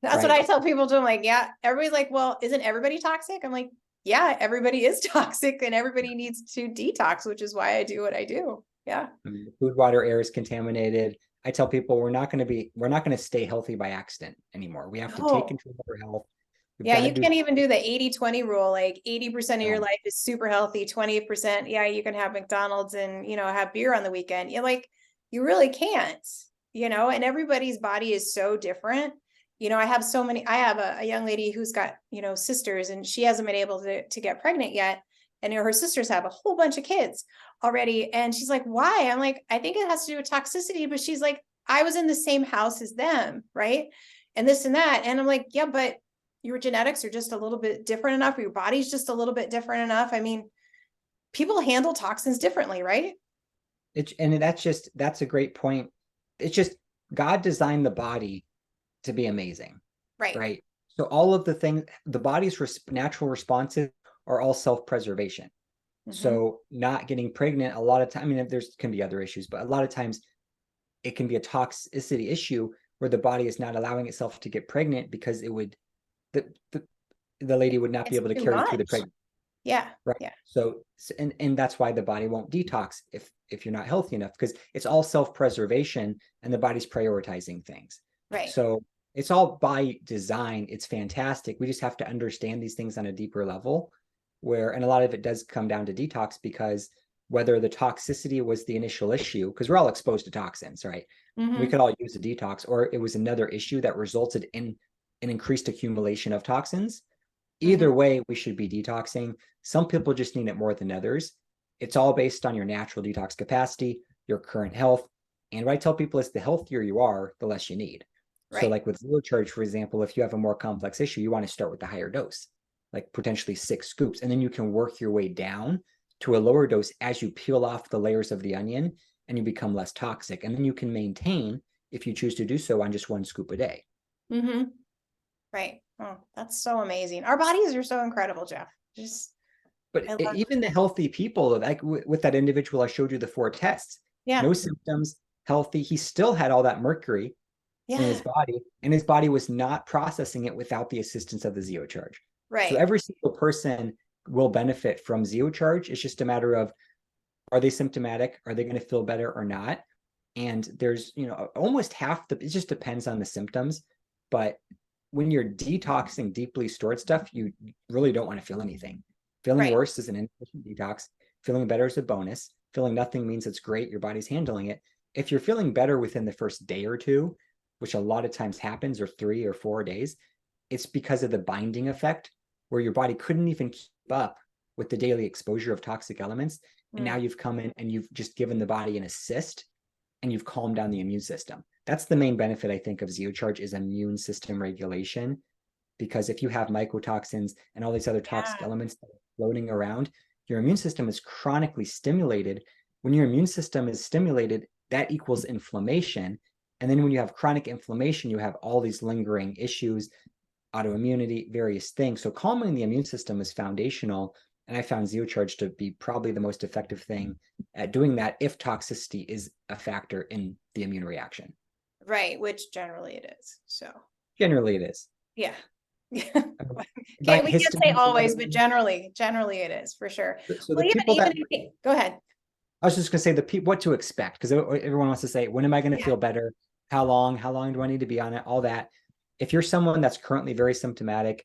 That's right? what I tell people too. I'm like, yeah, everybody's like, well, isn't everybody toxic? I'm like, yeah, everybody is toxic and everybody needs to detox, which is why I do what I do. Yeah. I mean, food, water, air is contaminated. I tell people we're not going to stay healthy by accident anymore. We have to take control of our health. Yeah, you can't even do the 80-20 rule. Like 80% of your life is super healthy, 20%, yeah, you can have McDonald's and, you know, have beer on the weekend. You're like, you really can't, you know, and everybody's body is so different. You know, I have a young lady who's got, you know, sisters, and she hasn't been able to get pregnant yet. And, you know, her sisters have a whole bunch of kids already. And she's like, why? I'm like, I think it has to do with toxicity, but she's like, I was in the same house as them, right? And this and that. And I'm like, yeah, but your genetics are just a little bit different enough, or your body's just a little bit different enough. I mean, people handle toxins differently, right? That's a great point. It's just God designed the body to be amazing. Right. So all of the things, the body's natural responses are all self-preservation. Mm-hmm. So not getting pregnant, a lot of time, I mean, there's can be other issues, but a lot of times it can be a toxicity issue where the body is not allowing itself to get pregnant because it would, the lady would not be able to carry through the pregnancy. Yeah. Right. Yeah. So, and that's why the body won't detox if you're not healthy enough, because it's all self-preservation and the body's prioritizing things. Right. So it's all by design. It's fantastic. We just have to understand these things on a deeper level and a lot of it does come down to detox, because whether the toxicity was the initial issue, because we're all exposed to toxins, right? Mm-hmm. We could all use a detox, or it was another issue that resulted in an increased accumulation of toxins. Either way, we should be detoxing. Some people just need it more than others. It's all based on your natural detox capacity, your current health. And what I tell people is the healthier you are, the less you need. Right. So like with Zeocharge, for example, if you have a more complex issue, you want to start with the higher dose, like potentially 6 scoops. And then you can work your way down to a lower dose as you peel off the layers of the onion and you become less toxic. And then you can maintain, if you choose to do so, on just 1 scoop a day. Mm-hmm. Right. Oh, that's so amazing. Our bodies are so incredible, Jeff. But even the healthy people, like with that individual I showed you the 4 tests, no symptoms, healthy, he still had all that mercury in his body, and his body was not processing it without the assistance of the Zeocharge. Right. So every single person will benefit from Zeocharge. It's just a matter of, are they symptomatic? Are they going to feel better or not? And there's, you know, almost half it just depends on the symptoms, but when you're detoxing deeply stored stuff, you really don't want to feel anything. Feeling worse is an inefficient detox. Feeling better is a bonus. Feeling nothing means it's great, your body's handling it. If you're feeling better within the first day or 2, which a lot of times happens, or 3 or 4 days, it's because of the binding effect, where your body couldn't even keep up with the daily exposure of toxic elements. And now you've come in and you've just given the body an assist, and you've calmed down the immune system. That's the main benefit, I think, of Zeocharge, is immune system regulation. Because if you have mycotoxins and all these other toxic elements floating around, your immune system is chronically stimulated. When your immune system is stimulated, that equals inflammation. And then when you have chronic inflammation, you have all these lingering issues, autoimmunity, various things. So calming the immune system is foundational. And I found Zeocharge to be probably the most effective thing at doing that if toxicity is a factor in the immune reaction. Right, which generally it is. So generally it is. Yeah. We can't say always, but generally it is for sure. So well, go ahead. I was just going to say what to expect, because everyone wants to say, when am I going to feel better? How long do I need to be on it? All that. If you're someone that's currently very symptomatic,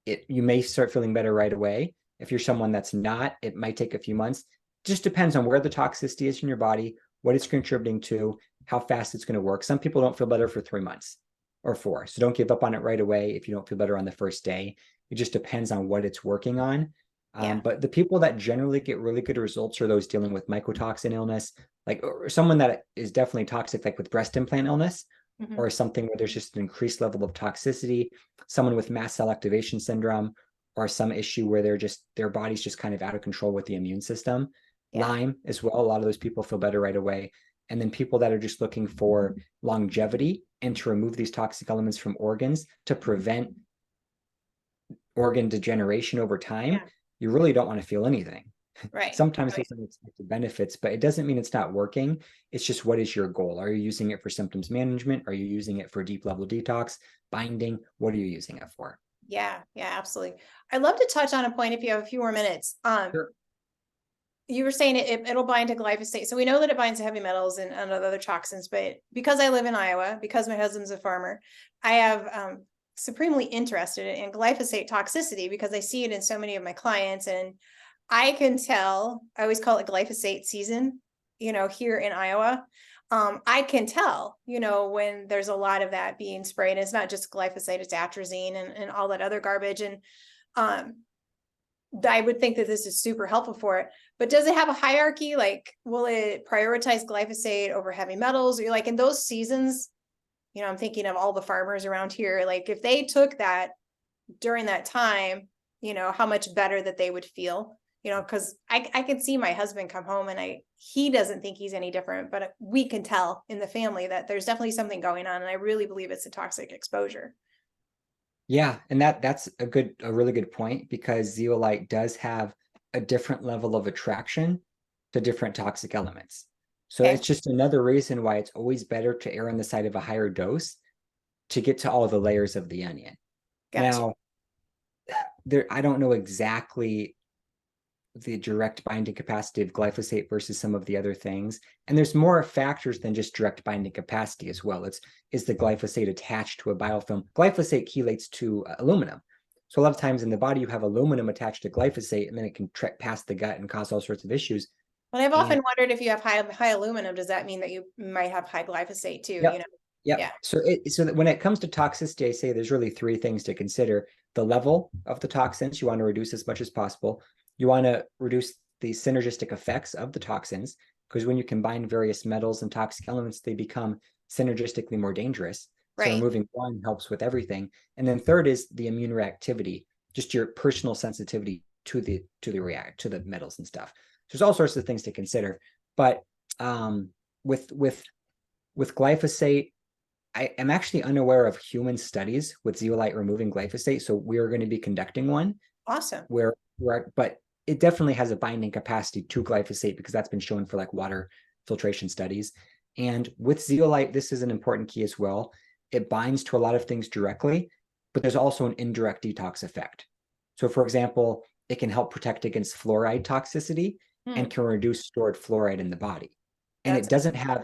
you may start feeling better right away. If you're someone that's not, it might take a few months. It just depends on where the toxicity is in your body, what it's contributing to, how fast it's going to work. Some people don't feel better for 3 months. or 4. So don't give up on it right away if you don't feel better on the first day. It just depends on what it's working on. Yeah. But the people that generally get really good results are those dealing with mycotoxin illness, like or someone that is definitely toxic, like with breast implant illness, or something where there's just an increased level of toxicity, someone with mast cell activation syndrome, or some issue where their body's just kind of out of control with the immune system. Yeah. Lyme as well. A lot of those people feel better right away. And then people that are just looking for longevity and to remove these toxic elements from organs to prevent organ degeneration over time, Yeah. you really don't want to feel anything. Right. Sometimes Right. there's unexpected benefits, but it doesn't mean it's not working. It's just, what is your goal? Are you using it for symptoms management? Are you using it for deep level detox, binding? What are you using it for? Yeah. Yeah, absolutely. I'd love to touch on a point if you have a few more minutes. Sure. You were saying it'll bind to glyphosate. So we know that it binds to heavy metals and other toxins, but because I live in Iowa, because my husband's a farmer, I have supremely interested in glyphosate toxicity because I see it in so many of my clients. And I can tell, I always call it glyphosate season, here in Iowa. I can tell, when there's a lot of that being sprayed. It's not just glyphosate, it's atrazine and all that other garbage. And um, I would think that this is super helpful for it, but does it have a hierarchy? Like, will it prioritize glyphosate over heavy metals? Or like in those seasons, I'm thinking of all the farmers around here. Like if they took that during that time, how much better that they would feel, because I can see my husband come home and he doesn't think he's any different, but we can tell in the family that there's definitely something going on. And I really believe it's a toxic exposure. Yeah, and that's a really good point, because zeolite does have a different level of attraction to different toxic elements. So Okay. it's just another reason why it's always better to err on the side of a higher dose to get to all the layers of the onion. Gotcha. Now, I don't know exactly the direct binding capacity of glyphosate versus some of the other things. And there's more factors than just direct binding capacity as well. Is the glyphosate attached to a biofilm? Glyphosate chelates to aluminum. So a lot of times in the body, you have aluminum attached to glyphosate, and then it can trek past the gut and cause all sorts of issues. But I've And often wondered if you have high aluminum, does that mean that you might have high glyphosate too? yep, yep. Yeah. So that when it comes to toxicity, I say there's really 3 things to consider: the level of the toxins you want to reduce as much as possible. You want to reduce the synergistic effects of the toxins, because when you combine various metals and toxic elements, they become synergistically more dangerous. So Right. removing one helps with everything. And then third is the immune reactivity, just your personal sensitivity to the metals and stuff. So there's all sorts of things to consider. But with glyphosate, I am actually unaware of human studies with zeolite removing glyphosate. So we're going to be conducting one Awesome. but it definitely has a binding capacity to glyphosate, because that's been shown for like water filtration studies. And with zeolite, this is an important key as well. It binds to a lot of things directly, but there's also an indirect detox effect. So for example, it can help protect against fluoride toxicity and can reduce stored fluoride in the body. And it That's doesn't have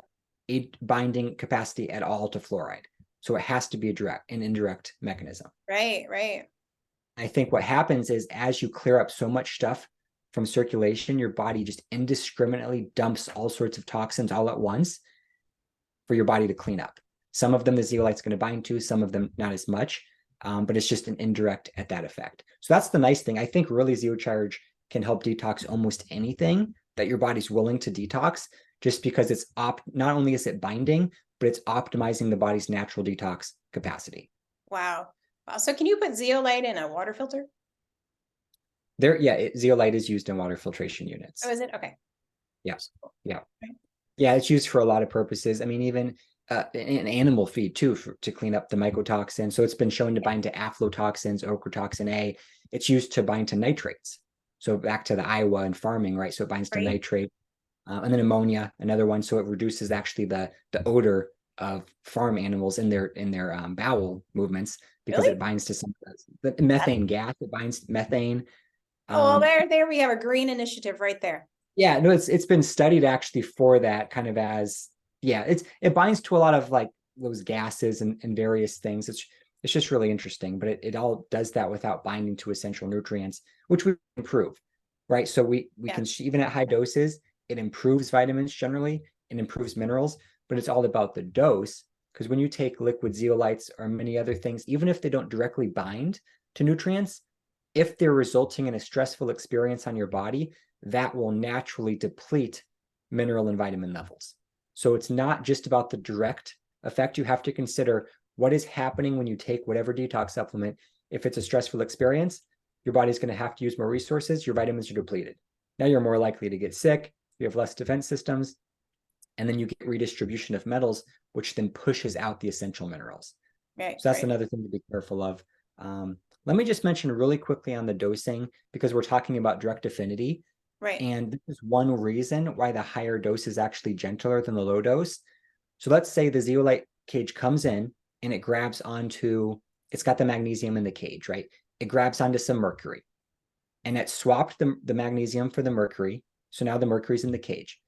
a binding capacity at all to fluoride. So it has to be an indirect mechanism. right. Right. I think what happens is, as you clear up so much stuff from circulation, your body just indiscriminately dumps all sorts of toxins all at once for your body to clean up. Some of them the zeolite's going to bind to, some of them not as much, but it's just an indirect at that effect. So that's the nice thing. I think really Zeocharge can help detox almost anything that your body's willing to detox, just because it's not only is it binding, but it's optimizing the body's natural detox capacity. Wow. Wow. So can you put zeolite in a water filter? Zeolite is used in water filtration units. Oh, is it? Okay. Yes. Yeah. Yeah, it's used for a lot of purposes. I mean, even in animal feed too, to clean up the mycotoxin. So it's been shown to bind to aflatoxins, ochratoxin A. It's used to bind to nitrates. So back to the Iowa and farming, right? So it binds to Right. nitrate, and then ammonia, another one. So it reduces actually the odor of farm animals in their bowel movements, because Really? it binds to some the methane gas. It binds methane. Oh, well, there we have a green initiative right there. Yeah, no, it's been studied actually for that kind of as, yeah, it binds to a lot of like those gases and various things. It's just really interesting, but it all does that without binding to essential nutrients, which we improve, right? So we can, even at high doses, it improves vitamins generally, it improves minerals, but it's all about the dose because when you take liquid zeolites or many other things, even if they don't directly bind to nutrients, if they're resulting in a stressful experience on your body, that will naturally deplete mineral and vitamin levels. So it's not just about the direct effect. You have to consider what is happening when you take whatever detox supplement. If it's a stressful experience, your body's going to have to use more resources. Your vitamins are depleted. Now you're more likely to get sick. You have less defense systems. And then you get redistribution of metals, which then pushes out the essential minerals. Right. So that's another thing to be careful of. Let me just mention really quickly on the dosing, because we're talking about direct affinity. Right. And this is one reason why the higher dose is actually gentler than the low dose. So let's say the zeolite cage comes in and it grabs onto, it's got the magnesium in the cage, right? It grabs onto some mercury and it swapped the magnesium for the mercury. So now the mercury's in the cage.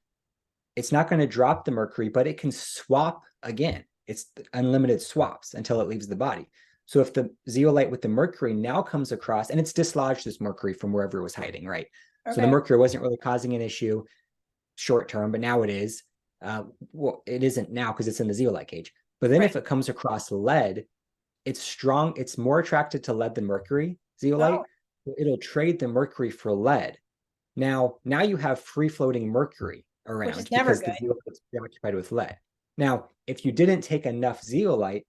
It's not going to drop the mercury, but it can swap again. It's unlimited swaps until it leaves the body. So if the zeolite with the mercury now comes across, and it's dislodged this mercury from wherever it was hiding, right? Okay. So the mercury wasn't really causing an issue short term, but now it is. Well, it isn't now because it's in the zeolite cage. But then if it comes across lead, it's strong. It's more attracted to lead than mercury, zeolite. So it'll trade the mercury for lead. Now you have free floating mercury around because the zeolite is preoccupied with lead. Now, if you didn't take enough zeolite,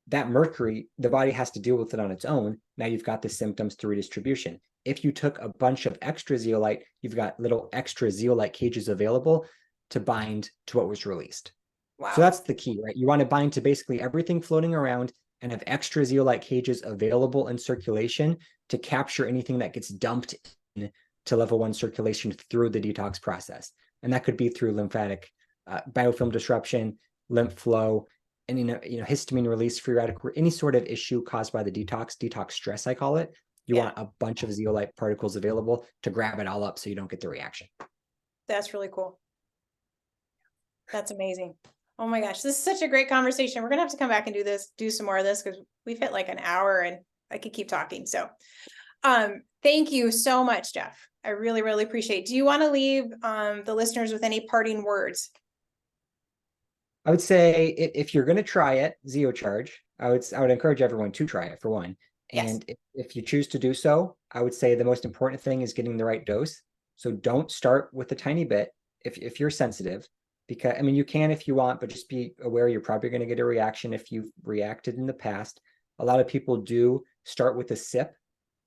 that mercury, the body has to deal with it on its own. Now you've got the symptoms to redistribution. If you took a bunch of extra zeolite, you've got little extra zeolite cages available to bind to what was released. Wow. So that's the key, right? You want to bind to basically everything floating around and have extra zeolite cages available in circulation to capture anything that gets dumped into level 1 circulation through the detox process. And that could be through lymphatic biofilm disruption, lymph flow, and histamine release, free radical, any sort of issue caused by the detox stress, I call it. You want a bunch of zeolite particles available to grab it all up so you don't get the reaction. That's really cool. That's amazing. Oh my gosh, this is such a great conversation. We're gonna have to come back and do some more of this because we've hit like an hour and I could keep talking. So thank you so much, Jeff. I really, really appreciate it. Do you want to leave the listeners with any parting words? I would say if you're going to try it, Zeocharge, I would encourage everyone to try it for one. And if you choose to do so, I would say the most important thing is getting the right dose. So don't start with a tiny bit if you're sensitive, because I mean, you can if you want, but just be aware you're probably going to get a reaction if you've reacted in the past. A lot of people do start with a sip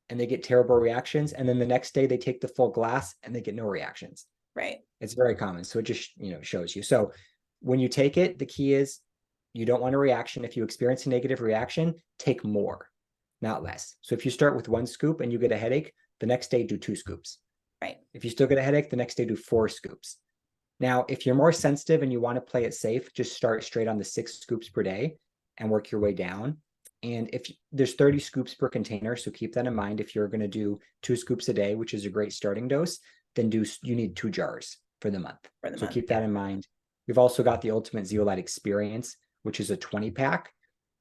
and they get terrible reactions. And then the next day they take the full glass and they get no reactions. Right. It's very common. So it just, shows you. So when you take it, the key is you don't want a reaction. If you experience a negative reaction, take more, not less. So if you start with 1 scoop and you get a headache, the next day do 2 scoops. Right. If you still get a headache, the next day do 4 scoops. Now, if you're more sensitive and you want to play it safe, just start straight on the 6 scoops per day and work your way down. And if there's 30 scoops per container, so keep that in mind. If you're going to do 2 scoops a day, which is a great starting dose, then you need 2 jars for the month. So keep that in mind. We've also got the Ultimate Zeolite Experience, which is a 20-pack.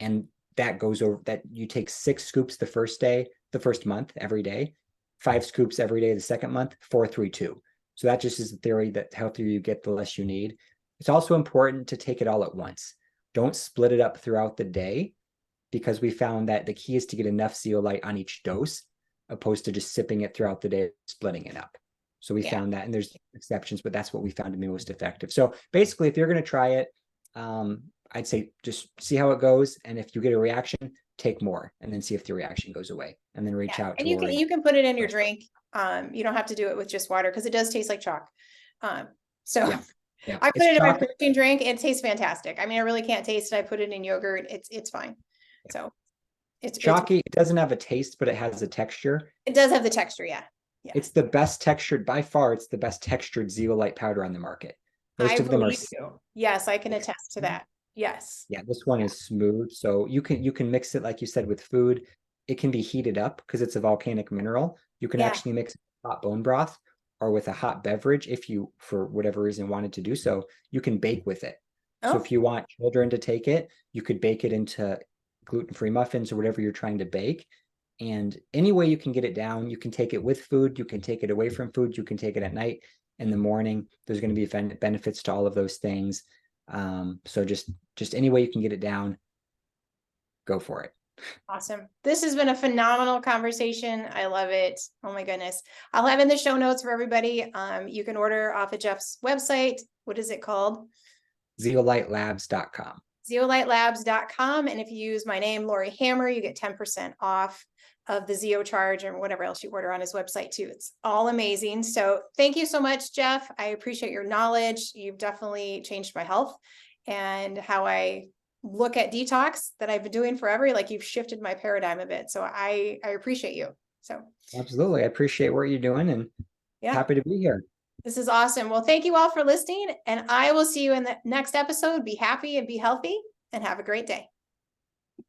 And that goes over that you take 6 scoops the first month, every day, 5 scoops every day the second month, 4, 3, 2. So that just is the theory that the healthier you get, the less you need. It's also important to take it all at once. Don't split it up throughout the day, because we found that the key is to get enough zeolite on each dose, opposed to just sipping it throughout the day, splitting it up. So we found that, and there's exceptions, but that's what we found to be most effective. So basically, if you're going to try it, I'd say just see how it goes. And if you get a reaction, take more and then see if the reaction goes away, and then reach out. And you can put it in your drink. You don't have to do it with just water because it does taste like chalk. I put it in my protein drink. It tastes fantastic. I mean, I really can't taste it. I put it in yogurt. It's fine. So it's chalky. It doesn't have a taste, but it has a texture. It does have the texture. Yeah. It's the best textured, by far. It's the best textured zeolite powder on the market. Most of them are. Yes, I can attest to that. Yes. Yeah, this one is smooth. So you can mix it, like you said, with food. It can be heated up because it's a volcanic mineral. You can actually mix hot bone broth or with a hot beverage if you, for whatever reason, wanted to do so. You can bake with it. So if you want children to take it, you could bake it into gluten-free muffins or whatever you're trying to bake. And any way you can get it down, you can take it with food, you can take it away from food, you can take it at night, in the morning. There's going to be benefits to all of those things. So just any way you can get it down, go for it. Awesome. This has been a phenomenal conversation. I love it. Oh my goodness. I'll have in the show notes for everybody. You can order off of Jeff's website. What is it called? Zeolite-labs.com. Zeolite-labs.com. And if you use my name, Laurie Hammer, you get 10% off of the Zeocharge and whatever else you order on his website too. It's all amazing. So thank you so much, Jeff. I appreciate your knowledge. You've definitely changed my health and how I look at detox that I've been doing forever. Like you've shifted my paradigm a bit. So I appreciate you. So absolutely. I appreciate what you're doing and happy to be here. This is awesome. Well, thank you all for listening, and I will see you in the next episode. Be happy and be healthy and have a great day.